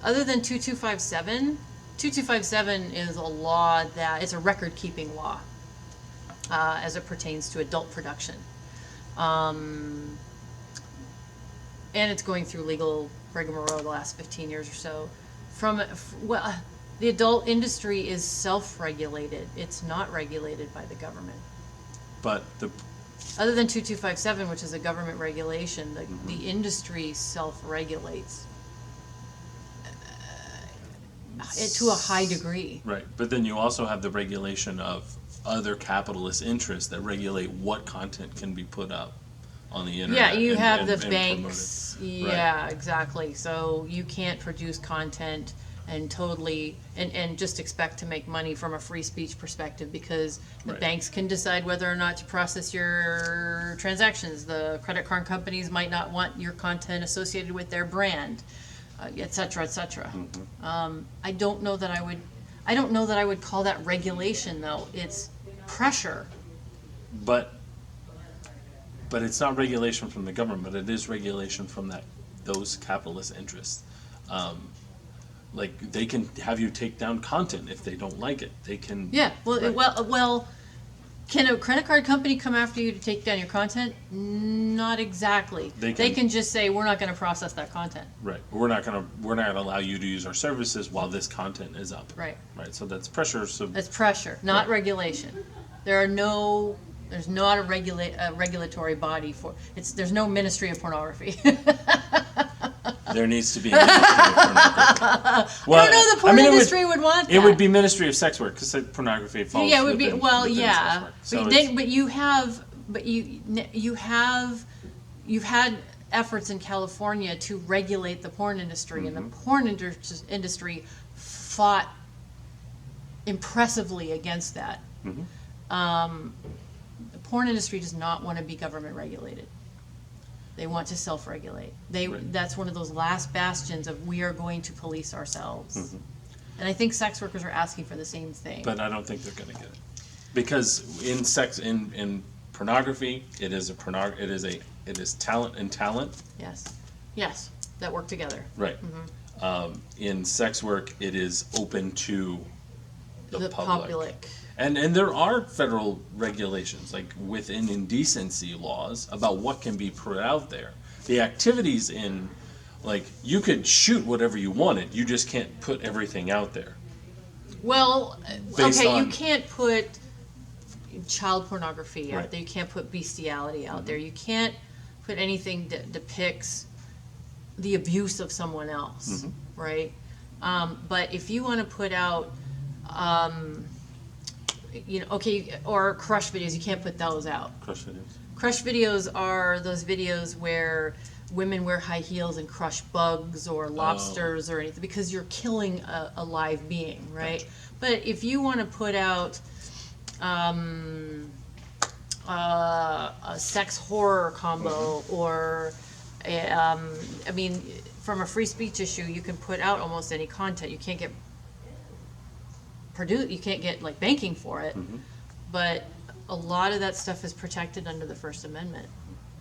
[SPEAKER 2] other than 2257, 2257 is a law that, it's a record-keeping law as it pertains to adult production. And it's going through legal rigmarole the last 15 years or so. Well, the adult industry is self-regulated. It's not regulated by the government.
[SPEAKER 1] But
[SPEAKER 2] Other than 2257, which is a government regulation, the industry self-regulates to a high degree.
[SPEAKER 1] Right, but then you also have the regulation of other capitalist interests that regulate what content can be put up on the internet.
[SPEAKER 2] Yeah, you have the
[SPEAKER 1] and
[SPEAKER 2] banks.
[SPEAKER 1] promoted.
[SPEAKER 2] Yeah, exactly. So you can't produce content and and just expect to make money from a free speech perspective, because the
[SPEAKER 1] Right.
[SPEAKER 2] banks can decide whether or not to process your transactions. The credit card companies might not want your content associated with their brand, et cetera, et cetera. I don't know that I would call that regulation, though. It's pressure.
[SPEAKER 1] But it's not regulation from the government, but it is regulation from those capitalist interests. Like, they can have you take down content if they don't like it. They can.
[SPEAKER 2] Yeah,
[SPEAKER 1] Right.
[SPEAKER 2] well, can a credit card company come after you to take down your content? Not exactly.
[SPEAKER 1] They
[SPEAKER 2] They
[SPEAKER 1] can-
[SPEAKER 2] can just say, we're not gonna process that content.
[SPEAKER 1] Right. We're not gonna allow you to use our services while this content is up.
[SPEAKER 2] Right.
[SPEAKER 1] Right. So that's pressure. So
[SPEAKER 2] That's pressure, not
[SPEAKER 1] Right.
[SPEAKER 2] regulation. There's not a regulatory body there's no Ministry of Pornography.
[SPEAKER 1] there needs to be. A ministry of pornography. Well,
[SPEAKER 2] I don't know the porn industry would want that.
[SPEAKER 1] It would be Ministry of Sex Work, because pornography falls.
[SPEAKER 2] Yeah, it would be,
[SPEAKER 1] within-
[SPEAKER 2] well,
[SPEAKER 1] within
[SPEAKER 2] yeah,
[SPEAKER 1] sex work. So
[SPEAKER 2] but
[SPEAKER 1] it's-
[SPEAKER 2] then, you've had efforts in California to regulate the porn industry, and the porn industry fought impressively against that. The porn industry does not want to be government regulated. They want to self-regulate.
[SPEAKER 1] Right.
[SPEAKER 2] That's one of those last bastions of, we are going to police ourselves. And I think sex workers are asking for the same thing.
[SPEAKER 1] But I don't think they're going to get it, because in pornography, it is talent and talent.
[SPEAKER 2] Yes, that work together.
[SPEAKER 1] Right. In sex work, it is open to the public. And there are federal regulations, like within indecency laws, about what can be put out there. The activities like, you could shoot whatever you wanted, you just can't put everything out there.
[SPEAKER 2] Well,
[SPEAKER 1] Based
[SPEAKER 2] okay, you
[SPEAKER 1] on-
[SPEAKER 2] can't put child pornography out
[SPEAKER 1] Right.
[SPEAKER 2] there. You can't put bestiality out there. You can't put anything that depicts the abuse of someone else, right? But if you want to put out, or crush videos, you can't put those out.
[SPEAKER 1] Crush videos.
[SPEAKER 2] Crush videos are those videos where women wear high heels and crush bugs or lobsters or anything, because you're killing a live being, right?
[SPEAKER 1] Gotcha.
[SPEAKER 2] But if you want to put out a sex horror combo, or from a free speech issue, you can put out almost any content. You can't get like banking for it, but a lot of that stuff is protected under the First Amendment.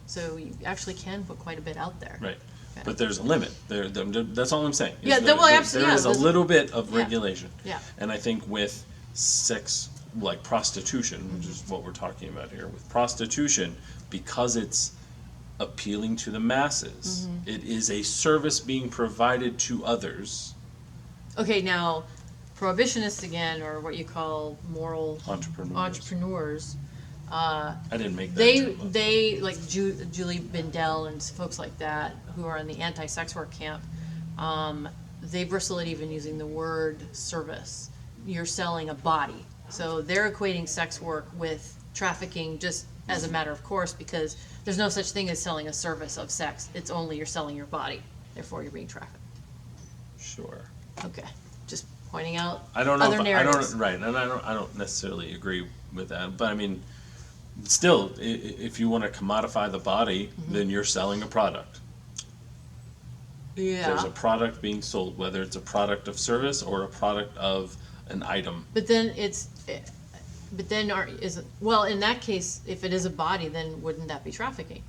[SPEAKER 2] So you actually can put quite a bit out there.
[SPEAKER 1] Right.
[SPEAKER 2] Okay.
[SPEAKER 1] But there's a limit. That's all I'm saying.
[SPEAKER 2] Yeah, absolutely,
[SPEAKER 1] There is a
[SPEAKER 2] there's-
[SPEAKER 1] little bit of
[SPEAKER 2] Yeah.
[SPEAKER 1] regulation.
[SPEAKER 2] Yeah.
[SPEAKER 1] And I think with sex, like prostitution, which is what we're talking about here, with prostitution, because it's appealing to the masses, it is a service being provided to others.
[SPEAKER 2] Okay, now, prohibitionists again, or what you call moral entrepreneurs,
[SPEAKER 1] I didn't make that term up.
[SPEAKER 2] they like Julie Bindel and folks like that, who are in the anti-sex work camp, they bristle at even using the word service. You're selling a body. So they're equating sex work with trafficking, just as a matter of course, because there's no such thing as selling a service of sex. It's only you're selling your body. Therefore, you're being trafficked.
[SPEAKER 1] Sure.
[SPEAKER 2] Okay, just pointing out
[SPEAKER 1] I don't know.
[SPEAKER 2] other narratives.
[SPEAKER 1] Right, and I don't necessarily agree with that. But I mean, still, if you want to commodify the body, then you're selling a product.
[SPEAKER 2] Yeah.
[SPEAKER 1] There's a product being sold, whether it's a product of service or a product of an item.
[SPEAKER 2] But then well, in that case, if it is a body, then wouldn't that be trafficking?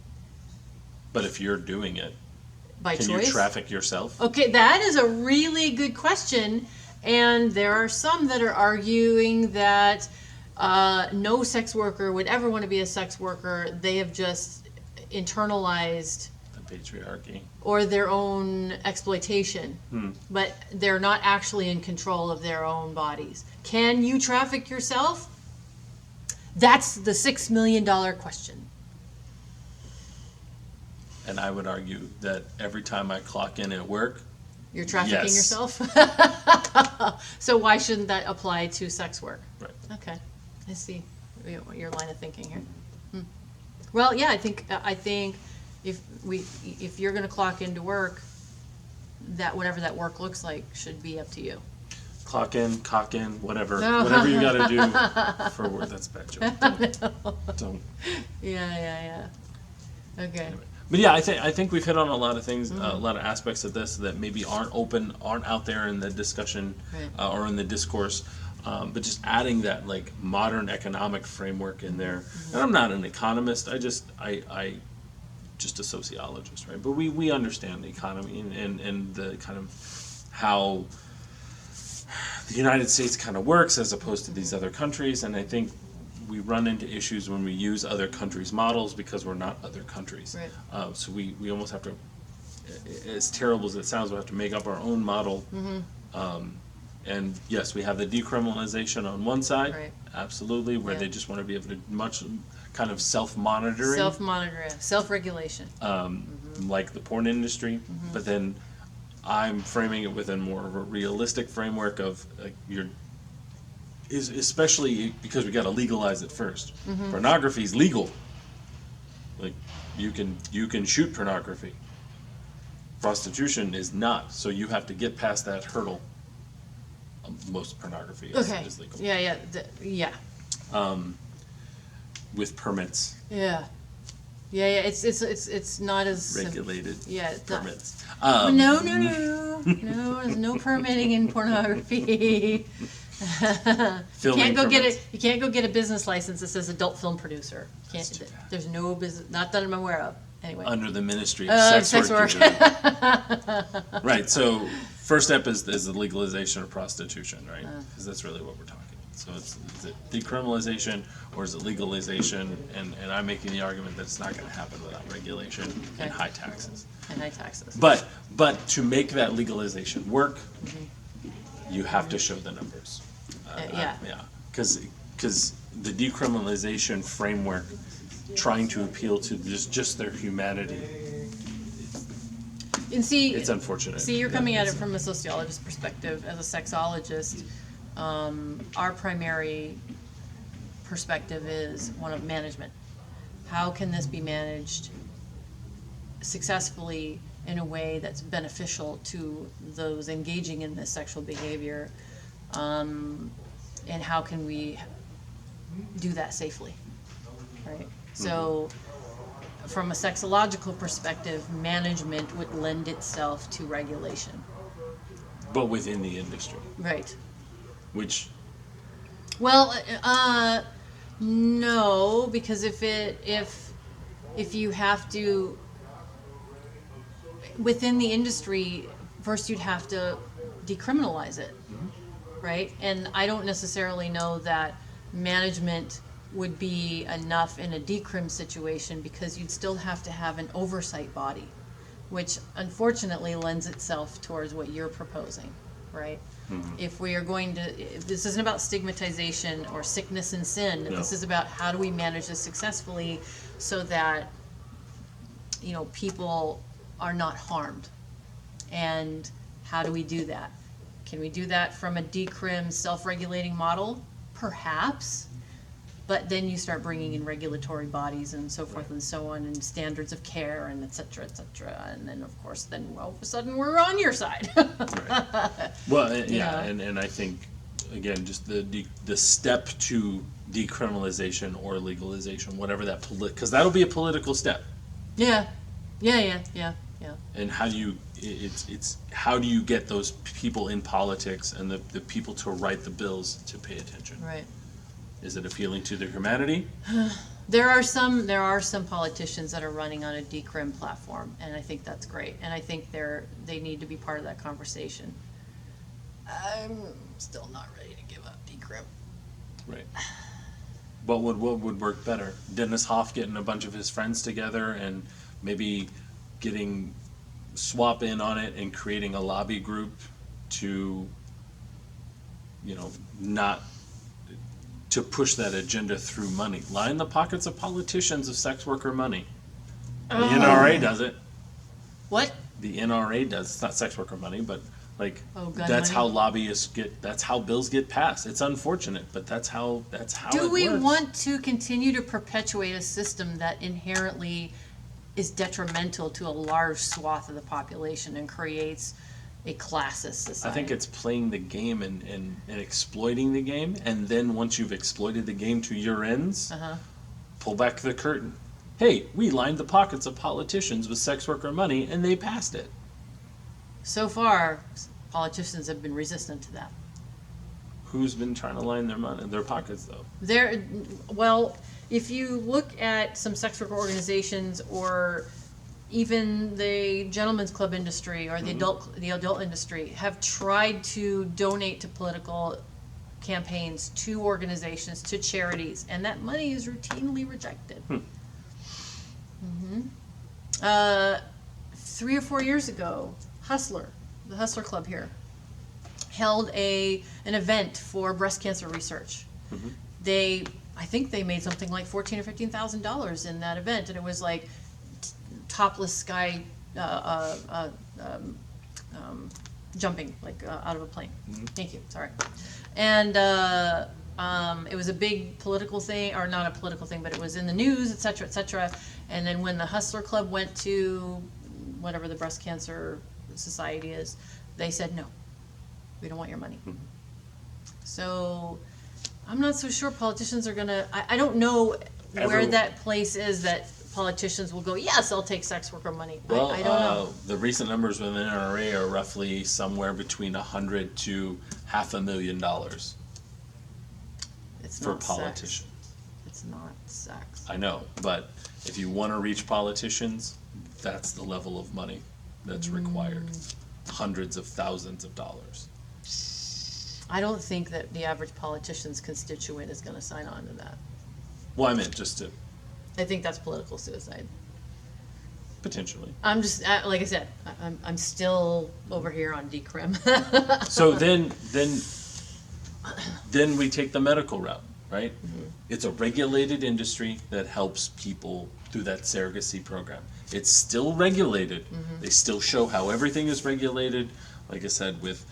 [SPEAKER 1] But if you're doing it,
[SPEAKER 2] By
[SPEAKER 1] can
[SPEAKER 2] choice?
[SPEAKER 1] you traffic yourself?
[SPEAKER 2] Okay, that is a really good question. And there are some that are arguing that no sex worker would ever want to be a sex worker. They have just internalized
[SPEAKER 1] The patriarchy.
[SPEAKER 2] or their own exploitation, but they're not actually in control of their own bodies. Can you traffic yourself? That's the $6 million question.
[SPEAKER 1] And I would argue that every time I clock in at work,
[SPEAKER 2] You're trafficking
[SPEAKER 1] Yes.
[SPEAKER 2] yourself? So why shouldn't that apply to sex work?
[SPEAKER 1] right.
[SPEAKER 2] Okay, I see your line of thinking here. Well, yeah, I think if you're gonna clock into work, that whatever that work looks like should be up to you.
[SPEAKER 1] Clock in, cock in, whatever.
[SPEAKER 2] No.
[SPEAKER 1] Whatever you gotta do for work. That's a bad joke. Don't.
[SPEAKER 2] Yeah. Okay.
[SPEAKER 1] But yeah, I think we've hit on a lot of things, a lot of aspects of this that maybe aren't out there in the discussion
[SPEAKER 2] Right.
[SPEAKER 1] or in the discourse. But just adding that like modern economic framework in there. And I'm not an economist. I just a sociologist, right? But we understand the economy and the kind of how the United States kind of works as opposed to these other countries. And I think we run into issues when we use other countries' models because we're not other countries.
[SPEAKER 2] Right.
[SPEAKER 1] So we almost have to, as terrible as it sounds, we have to make up our own model. And yes, we have the decriminalization on one side,
[SPEAKER 2] Right.
[SPEAKER 1] absolutely, where
[SPEAKER 2] Yeah.
[SPEAKER 1] they just want to be able to much kind of self-monitoring,
[SPEAKER 2] Self-monitoring, self-regulation.
[SPEAKER 1] like the porn industry. But then I'm framing it within more of a realistic framework of especially because we got to legalize it first. Pornography is legal. Like you can shoot pornography. Prostitution is not. So you have to get past that hurdle. Most pornography is legal.
[SPEAKER 2] Yeah.
[SPEAKER 1] With permits,
[SPEAKER 2] Yeah. It's not as
[SPEAKER 1] regulated
[SPEAKER 2] Yeah, it's not-
[SPEAKER 1] permits.
[SPEAKER 2] No, there's no permitting in pornography.
[SPEAKER 1] Filming permits.
[SPEAKER 2] You can't go get a business license that says adult film producer.
[SPEAKER 1] That's too bad.
[SPEAKER 2] There's no business, not that I'm aware of. Anyway.
[SPEAKER 1] Under the Ministry of
[SPEAKER 2] Sex work.
[SPEAKER 1] usually. Right. So first step is the legalization of prostitution, right? Because that's really what we're talking about. So is it decriminalization or is it legalization? And I'm making the argument that it's not going to happen without regulation and high taxes.
[SPEAKER 2] And high taxes.
[SPEAKER 1] But to make that legalization work, you have to show the numbers.
[SPEAKER 2] Yeah.
[SPEAKER 1] Because the decriminalization framework, trying to appeal to just their humanity,
[SPEAKER 2] And see,
[SPEAKER 1] it's unfortunate.
[SPEAKER 2] See, you're coming at it from a sociologist perspective. As a sexologist, our primary perspective is one of management. How can this be managed successfully in a way that's beneficial to those engaging in this sexual behavior? And how can we do that safely, right? So from a sexological perspective, management would lend itself to regulation.
[SPEAKER 1] But within the industry,
[SPEAKER 2] Right.
[SPEAKER 1] which
[SPEAKER 2] Well, no, because if you have to, within the industry, first you'd have to decriminalize it, right? And I don't necessarily know that management would be enough in a decrim situation because you'd still have to have an oversight body, which unfortunately lends itself towards what you're proposing, right? If we are going to, if this isn't about stigmatization or sickness and sin.
[SPEAKER 1] No.
[SPEAKER 2] This is about how do we manage this successfully so that, people are not harmed. And how do we do that? Can we do that from a decrim self-regulating model? Perhaps. But then you start bringing in regulatory bodies and so forth and so on, and standards of care and et cetera, and then of course, all of a sudden we're on your side.
[SPEAKER 1] Right. Well,
[SPEAKER 2] Yeah.
[SPEAKER 1] and I think again, just the step to decriminalization or legalization, whatever because that'll be a political step.
[SPEAKER 2] Yeah.
[SPEAKER 1] And how do you, It's how do you get those people in politics and the people to write the bills to pay attention?
[SPEAKER 2] Right.
[SPEAKER 1] Is it appealing to their humanity?
[SPEAKER 2] There are some politicians that are running on a decrim platform, and I think that's great. And I think they need to be part of that conversation. I'm still not ready to give up decrim.
[SPEAKER 1] Right. What would work better? Dennis Hoff getting a bunch of his friends together and maybe swap in on it and creating a lobby group to, not to push that agenda through money. Line the pockets of politicians of sex worker money. The NRA does it.
[SPEAKER 2] What?
[SPEAKER 1] The NRA does. It's not sex worker money, but
[SPEAKER 2] gun
[SPEAKER 1] that's
[SPEAKER 2] money?
[SPEAKER 1] how lobbyists that's how bills get passed. It's unfortunate, but that's how
[SPEAKER 2] Do
[SPEAKER 1] it
[SPEAKER 2] we
[SPEAKER 1] works.
[SPEAKER 2] want to continue to perpetuate a system that inherently is detrimental to a large swath of the population and creates a classist society?
[SPEAKER 1] I think it's playing the game and exploiting the game, and then once you've exploited the game to your ends, pull back the curtain. Hey, we lined the pockets of politicians with sex worker money, and they passed it.
[SPEAKER 2] So far, politicians have been resistant to that.
[SPEAKER 1] Who's been trying to line their pockets, though?
[SPEAKER 2] Well, if you look at some sex worker organizations or even the gentlemen's club industry or the adult industry have tried to donate to political campaigns, to organizations, to charities, and that money is routinely rejected. 3 or 4 years ago, the Hustler Club here, held an event for breast cancer research. I think they made something like $14,000 or $15,000 in that event, and it was like topless sky jumping, like out of a plane. Thank you. Sorry. And it was a big political thing, or not a political thing, but it was in the news, et cetera, et cetera. And then when the Hustler Club went to whatever the breast cancer society is, they said, no, we don't want your money. So I'm not so sure politicians are gonna, I don't know where that place is that politicians will go, yes, I'll take sex worker money.
[SPEAKER 1] Well,
[SPEAKER 2] I don't know.
[SPEAKER 1] the recent numbers within the NRA are roughly somewhere between $100,000 to $500,000
[SPEAKER 2] It's
[SPEAKER 1] for
[SPEAKER 2] not
[SPEAKER 1] politicians.
[SPEAKER 2] Sex. It's not sex.
[SPEAKER 1] I know, but if you want to reach politicians, that's the level of money that's required. Hundreds of thousands of dollars.
[SPEAKER 2] I don't think that the average politician's constituent is going to sign on to that.
[SPEAKER 1] Well, I meant just to
[SPEAKER 2] I think that's political suicide.
[SPEAKER 1] potentially.
[SPEAKER 2] I'm just, like I said, I'm still over here on decrim.
[SPEAKER 1] So then we take the medical route, right? It's a regulated industry that helps people through that surrogacy program. It's still regulated. They still show how everything is regulated. Like I said, with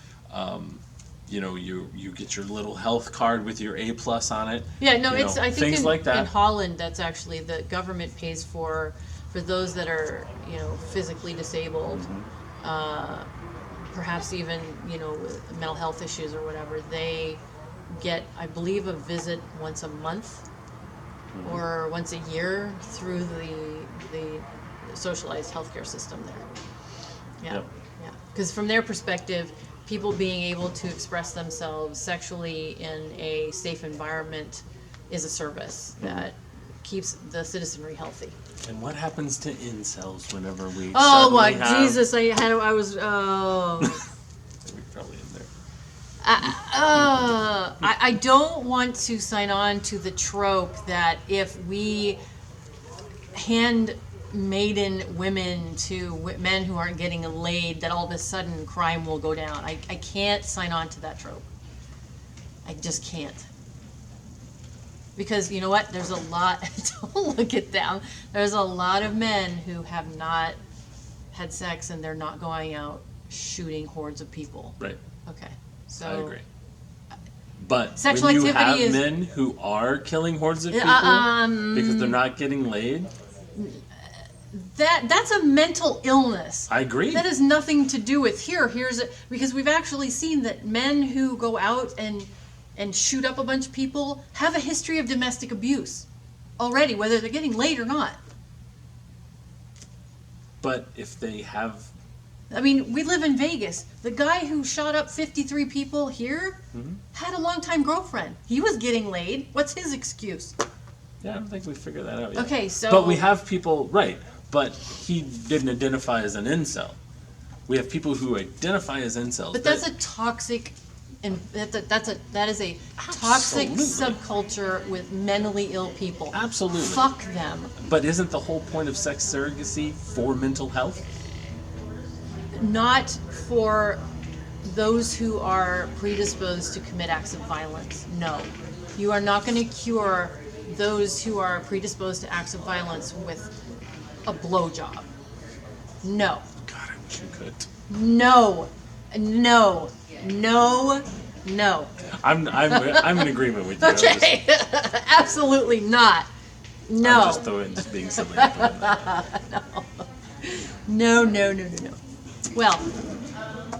[SPEAKER 1] you get your little health card with your A+ on it.
[SPEAKER 2] Yeah, no,
[SPEAKER 1] you
[SPEAKER 2] it's,
[SPEAKER 1] know,
[SPEAKER 2] I think
[SPEAKER 1] things
[SPEAKER 2] in,
[SPEAKER 1] like that.
[SPEAKER 2] in Holland, that's actually, the government pays for those that are, physically disabled, perhaps even, with mental health issues or whatever, they get, I believe, a visit once a month or once a year through the socialized healthcare system there. Yeah,
[SPEAKER 1] Yep.
[SPEAKER 2] yeah. Because from their perspective, people being able to express themselves sexually in a safe environment is a service that keeps the citizenry healthy.
[SPEAKER 1] And what happens to incels whenever we
[SPEAKER 2] Oh my
[SPEAKER 1] suddenly have...
[SPEAKER 2] Jesus! I
[SPEAKER 1] Probably in there.
[SPEAKER 2] I don't want to sign on to the trope that if we hand maiden women to men who aren't getting laid, that all of a sudden crime will go down. I can't sign on to that trope. I just can't. Because you know what? There's a lot, don't look at them. There's a lot of men who have not had sex and they're not going out shooting hordes of people.
[SPEAKER 1] Right.
[SPEAKER 2] Okay. So
[SPEAKER 1] I agree. But
[SPEAKER 2] Sexual
[SPEAKER 1] when you
[SPEAKER 2] activity
[SPEAKER 1] have
[SPEAKER 2] is-
[SPEAKER 1] men who are killing hordes of people because they're not getting laid,
[SPEAKER 2] that's a mental illness.
[SPEAKER 1] I agree.
[SPEAKER 2] That has nothing to do with because we've actually seen that men who go out and shoot up a bunch of people have a history of domestic abuse already, whether they're getting laid or not.
[SPEAKER 1] But if they have
[SPEAKER 2] I mean, we live in Vegas. The guy who shot up 53 people here had a longtime girlfriend. He was getting laid. What's his excuse?
[SPEAKER 1] Yeah, I don't think we figured that out yet.
[SPEAKER 2] Okay, so...
[SPEAKER 1] But we have people, right, but he didn't identify as an incel. We have people who identify as incels.
[SPEAKER 2] But that's a toxic, and that is a toxic
[SPEAKER 1] Absolutely.
[SPEAKER 2] subculture with mentally ill people.
[SPEAKER 1] Absolutely.
[SPEAKER 2] Fuck them.
[SPEAKER 1] But isn't the whole point of sex surrogacy for mental health?
[SPEAKER 2] Not for those who are predisposed to commit acts of violence. No. You are not going to cure those who are predisposed to acts of violence with a blowjob. No.
[SPEAKER 1] God, I wish you could.
[SPEAKER 2] No. No. No. No.
[SPEAKER 1] I'm in agreement with you.
[SPEAKER 2] Okay. Absolutely not. No.
[SPEAKER 1] I'm just being silly.
[SPEAKER 2] No. No. Well,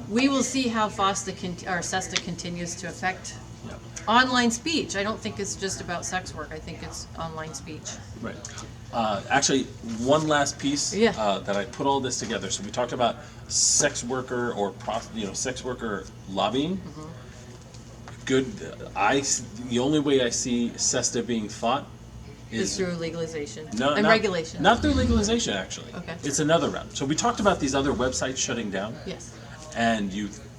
[SPEAKER 2] we will see how FOSTA or SESTA continues to affect
[SPEAKER 1] Yeah.
[SPEAKER 2] online speech. I don't think it's just about sex work. I think it's online speech.
[SPEAKER 1] Right. Actually, one last piece
[SPEAKER 2] Yeah.
[SPEAKER 1] that I put all this together. So we talked about sex worker or sex worker lobbying. Good. The only way I see SESTA being fought
[SPEAKER 2] Is
[SPEAKER 1] is
[SPEAKER 2] through legalization and
[SPEAKER 1] not,
[SPEAKER 2] regulation.
[SPEAKER 1] Not through legalization, actually.
[SPEAKER 2] Okay.
[SPEAKER 1] It's another route. So we talked about these other websites shutting down.
[SPEAKER 2] Yes.
[SPEAKER 1] And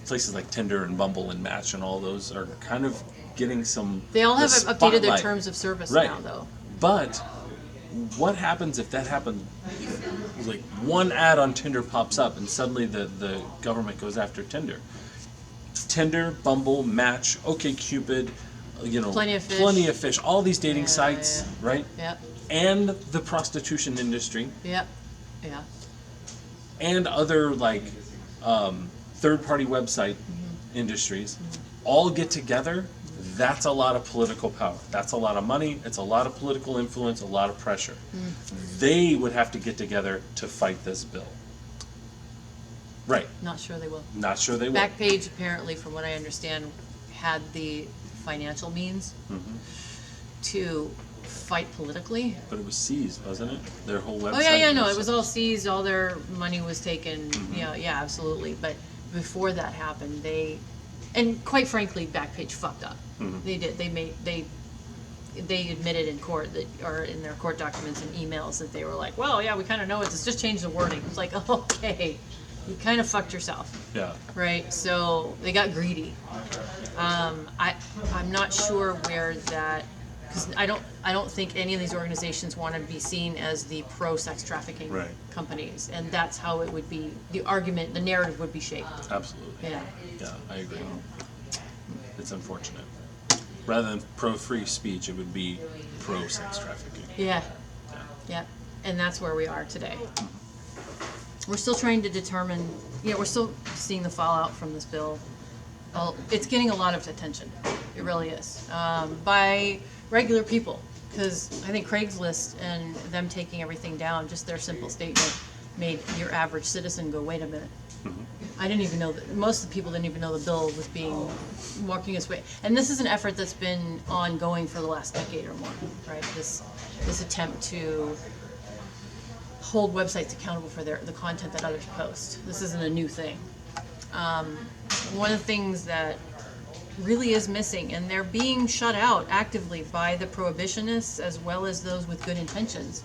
[SPEAKER 1] places like Tinder and Bumble and Match and all those are kind of getting some.
[SPEAKER 2] They all have
[SPEAKER 1] the
[SPEAKER 2] updated their
[SPEAKER 1] spotlight.
[SPEAKER 2] terms of service
[SPEAKER 1] Right.
[SPEAKER 2] now, though.
[SPEAKER 1] But what happens if that happens? Like one ad on Tinder pops up and suddenly the government goes after Tinder. Tinder, Bumble, Match, OkCupid, Plenty of Fish, all these dating sites, right?
[SPEAKER 2] Yep.
[SPEAKER 1] And the prostitution industry
[SPEAKER 2] Yep. Yeah.
[SPEAKER 1] and other third-party website industries all get together. That's a lot of political power. That's a lot of money. It's a lot of political influence, a lot of pressure. They would have to get together to fight this bill. Right.
[SPEAKER 2] Not sure they will.
[SPEAKER 1] Not sure they will.
[SPEAKER 2] Backpage, apparently, from what I understand, had the financial means to fight politically.
[SPEAKER 1] But it was seized, wasn't it? Their whole website.
[SPEAKER 2] Oh yeah, no, it was all seized. All their money was taken. Yeah, absolutely. But before that happened, and quite frankly, Backpage fucked up. They did. They admitted in court or in their court documents and emails that they were like, well, yeah, we kind of know it. Just change the wording. It's like, okay, you kind of fucked yourself.
[SPEAKER 1] Yeah.
[SPEAKER 2] Right, so they got greedy. I'm not sure where that, because I don't think any of these organizations want to be seen as the pro-sex trafficking
[SPEAKER 1] Right.
[SPEAKER 2] companies, and that's how it would be. The argument, the narrative would be shaped.
[SPEAKER 1] Absolutely.
[SPEAKER 2] Yeah.
[SPEAKER 1] Yeah, I agree. It's unfortunate. Rather than pro-free speech, it would be pro-sex trafficking.
[SPEAKER 2] Yeah. Yeah. And that's where we are today. We're still trying to determine, we're still seeing the fallout from this bill. Well, it's getting a lot of attention. It really is. By regular people. Because I think Craigslist and them taking everything down, just their simple statement, made your average citizen go, wait a minute. I didn't even know that, most of the people didn't even know the bill was working its way. And this is an effort that's been ongoing for the last decade or more, right? This attempt to hold websites accountable for the content that others post. This isn't a new thing. One of the things that really is missing, and they're being shut out actively by the prohibitionists as well as those with good intentions,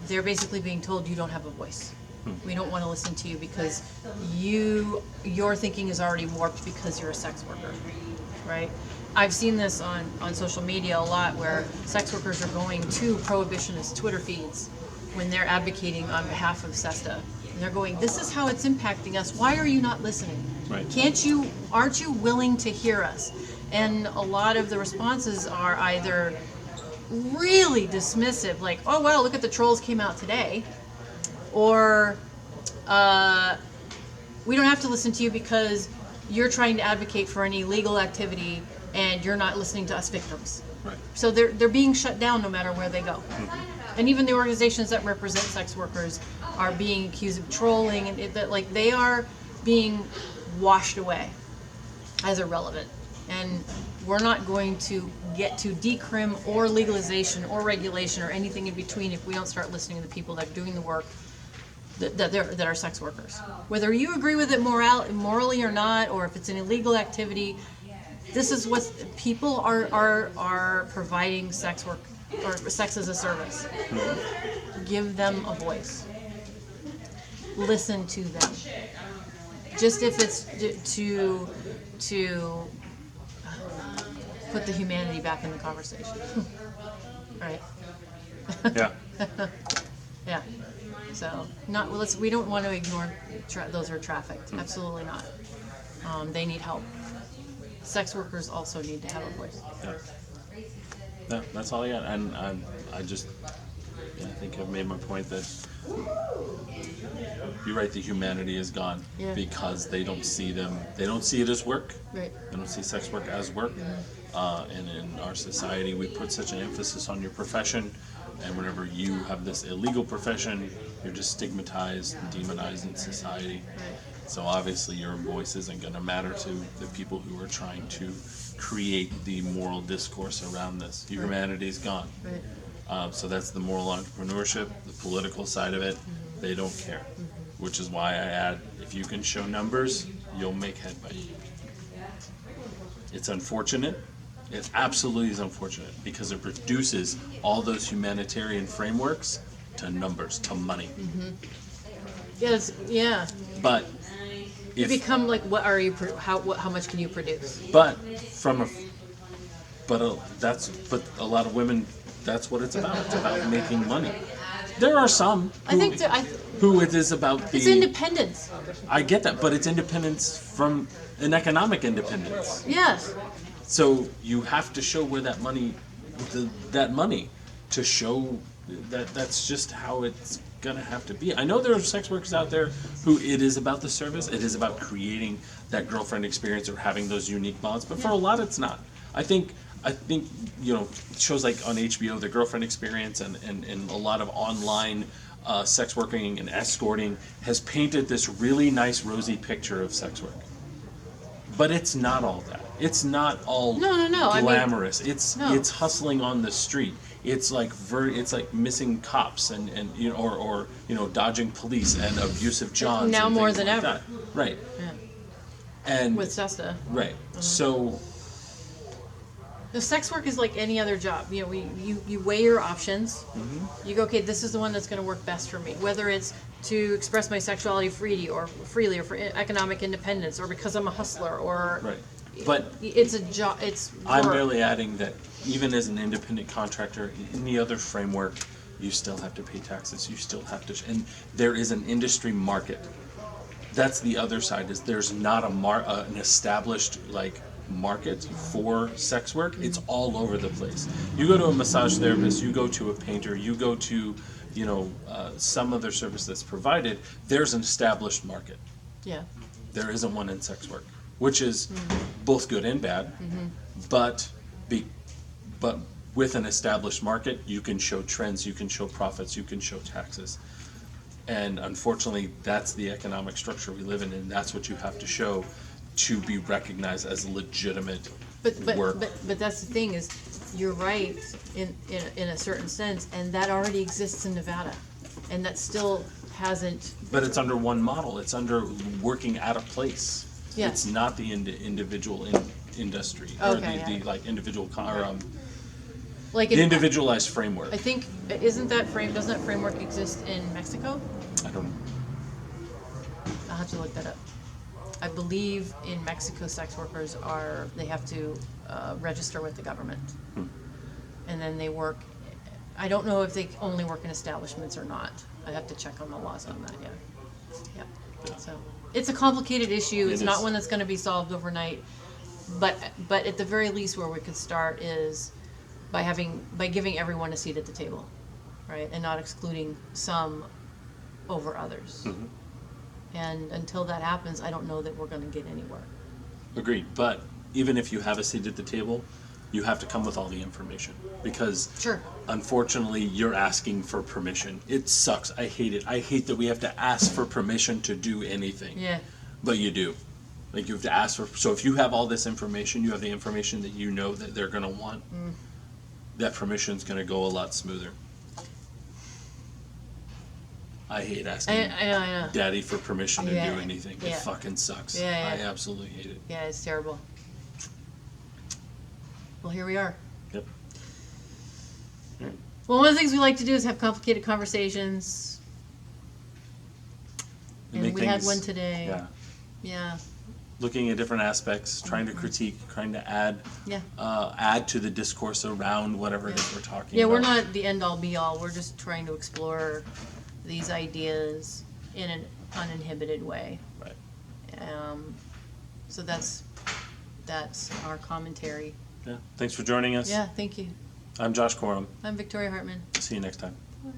[SPEAKER 2] they're basically being told you don't have a voice. We don't want to listen to you because your thinking is already warped because you're a sex worker, right? I've seen this on social media a lot where sex workers are going to prohibitionist Twitter feeds when they're advocating on behalf of SESTA. And they're going, this is how it's impacting us. Why are you not listening?
[SPEAKER 1] Right.
[SPEAKER 2] Aren't you willing to hear us? And a lot of the responses are either really dismissive, like, oh, well, look at the trolls came out today. Or, we don't have to listen to you because you're trying to advocate for any illegal activity and you're not listening to us victims.
[SPEAKER 1] Right.
[SPEAKER 2] So they're being shut down no matter where they go. And even the organizations that represent sex workers are being accused of trolling, and they are being washed away as irrelevant. And we're not going to get to decrim or legalization or regulation or anything in between if we don't start listening to the people that are doing the work that are sex workers. Whether you agree with it morally or not, or if it's an illegal activity, this is what people are providing sex work or sex as a service. Give them a voice. Listen to them. Just if it's to put the humanity back in the conversation. Right?
[SPEAKER 1] Yeah.
[SPEAKER 2] Yeah. So we don't want to ignore those who are trafficked. Absolutely not. They need help. Sex workers also need to have a voice.
[SPEAKER 1] Yeah. No, that's all I got. And I just, I think I've made my point that you're right, the humanity is gone because they don't see it as work.
[SPEAKER 2] Right.
[SPEAKER 1] They don't see sex work as work. And in our society, we put such an emphasis on your profession, and whenever you have this illegal profession, you're just stigmatized and demonized in society.
[SPEAKER 2] Right.
[SPEAKER 1] So obviously your voice isn't going to matter to the people who are trying to create the moral discourse around this. Your humanity's gone.
[SPEAKER 2] Right.
[SPEAKER 1] So that's the moral entrepreneurship, the political side of it. They don't care, which is why I add, if you can show numbers, you'll make headway. It's unfortunate. It absolutely is unfortunate because it reduces all those humanitarian frameworks to numbers, to money.
[SPEAKER 2] Yes. Yeah.
[SPEAKER 1] But
[SPEAKER 2] You
[SPEAKER 1] if
[SPEAKER 2] become like, what are you? How much can you produce?
[SPEAKER 1] but a lot of women, that's what it's about. It's about making money. There are some who it is about
[SPEAKER 2] it's independence.
[SPEAKER 1] I get that, but it's independence from an economic independence.
[SPEAKER 2] Yes.
[SPEAKER 1] So you have to show where that money to show that that's just how it's gonna have to be. I know there are sex workers out there who it is about the service, it is about creating that girlfriend experience or having those unique bonds, but for a lot it's not. I think shows like on HBO, The Girlfriend Experience, and a lot of online sex working and escorting has painted this really nice rosy picture of sex work. But it's not all that. It's not all glamorous. It's hustling on the street. It's like missing cops and or dodging police and abusive johns.
[SPEAKER 2] Now
[SPEAKER 1] and
[SPEAKER 2] more
[SPEAKER 1] things
[SPEAKER 2] than
[SPEAKER 1] like
[SPEAKER 2] ever.
[SPEAKER 1] that. Right.
[SPEAKER 2] Yeah.
[SPEAKER 1] And
[SPEAKER 2] With SESTA.
[SPEAKER 1] right. So
[SPEAKER 2] The sex work is like any other job. You weigh your options. You go, okay, this is the one that's going to work best for me. Whether it's to express my sexuality freely or for economic independence, or because I'm a hustler, or
[SPEAKER 1] right. But
[SPEAKER 2] it's a job. It's
[SPEAKER 1] I'm
[SPEAKER 2] work.
[SPEAKER 1] merely adding that even as an independent contractor, in any other framework, you still have to pay taxes. You still have to, and there is an industry market. That's the other side. Is there's not an established market for sex work. It's all over the place. You go to a massage therapist, you go to a painter, you go to some other service that's provided. There's an established market.
[SPEAKER 2] Yeah.
[SPEAKER 1] There isn't one in sex work, which is both good and bad. But with an established market, you can show trends, you can show profits, you can show taxes. And unfortunately, that's the economic structure we live in, and that's what you have to show to be recognized as legitimate work.
[SPEAKER 2] But that's the thing, is you're right in a certain sense, and that already exists in Nevada, and that still hasn't.
[SPEAKER 1] But it's under one model. It's under working at a place.
[SPEAKER 2] Yeah.
[SPEAKER 1] It's not the individual industry or the individual
[SPEAKER 2] Like
[SPEAKER 1] the individualized framework.
[SPEAKER 2] I think doesn't that framework exist in Mexico?
[SPEAKER 1] I don't know.
[SPEAKER 2] I'll have to look that up. I believe in Mexico, sex workers they have to register with the government, and then they work. I don't know if they only work in establishments or not. I have to check on the laws on that. Yeah. So it's a complicated issue. It's not one that's going to be solved overnight. But at the very least, where we could start is by giving everyone a seat at the table, right, and not excluding some over others. And until that happens, I don't know that we're going to get anywhere.
[SPEAKER 1] Agreed. But even if you have a seat at the table, you have to come with all the information, because unfortunately you're asking for permission. It sucks. I hate it. I hate that we have to ask for permission to do anything.
[SPEAKER 2] Yeah.
[SPEAKER 1] But you do. You have to ask for. So if you have all this information, you have the information that you know that they're going to want. That permission's going to go a lot smoother. I hate asking
[SPEAKER 2] I know.
[SPEAKER 1] daddy for permission to
[SPEAKER 2] Yeah,
[SPEAKER 1] do anything.
[SPEAKER 2] yeah.
[SPEAKER 1] It fucking sucks.
[SPEAKER 2] Yeah, yeah.
[SPEAKER 1] I absolutely hate it.
[SPEAKER 2] Yeah, it's terrible. Well, here we are.
[SPEAKER 1] Yep.
[SPEAKER 2] Well, one of the things we like to do is have complicated conversations. And
[SPEAKER 1] Make
[SPEAKER 2] we had
[SPEAKER 1] things-
[SPEAKER 2] one today.
[SPEAKER 1] Yeah.
[SPEAKER 2] Yeah.
[SPEAKER 1] Looking at different aspects, trying to critique, trying to add
[SPEAKER 2] Yeah.
[SPEAKER 1] add to the discourse around whatever it is we're talking
[SPEAKER 2] Yeah,
[SPEAKER 1] about.
[SPEAKER 2] we're not the end all be all. We're just trying to explore these ideas in an uninhibited way.
[SPEAKER 1] Right.
[SPEAKER 2] So that's our commentary.
[SPEAKER 1] Yeah. Thanks for joining us.
[SPEAKER 2] Yeah, thank you.
[SPEAKER 1] I'm Josh Corum.
[SPEAKER 2] I'm Victoria Hartman.
[SPEAKER 1] See you next time.
[SPEAKER 2] Bye.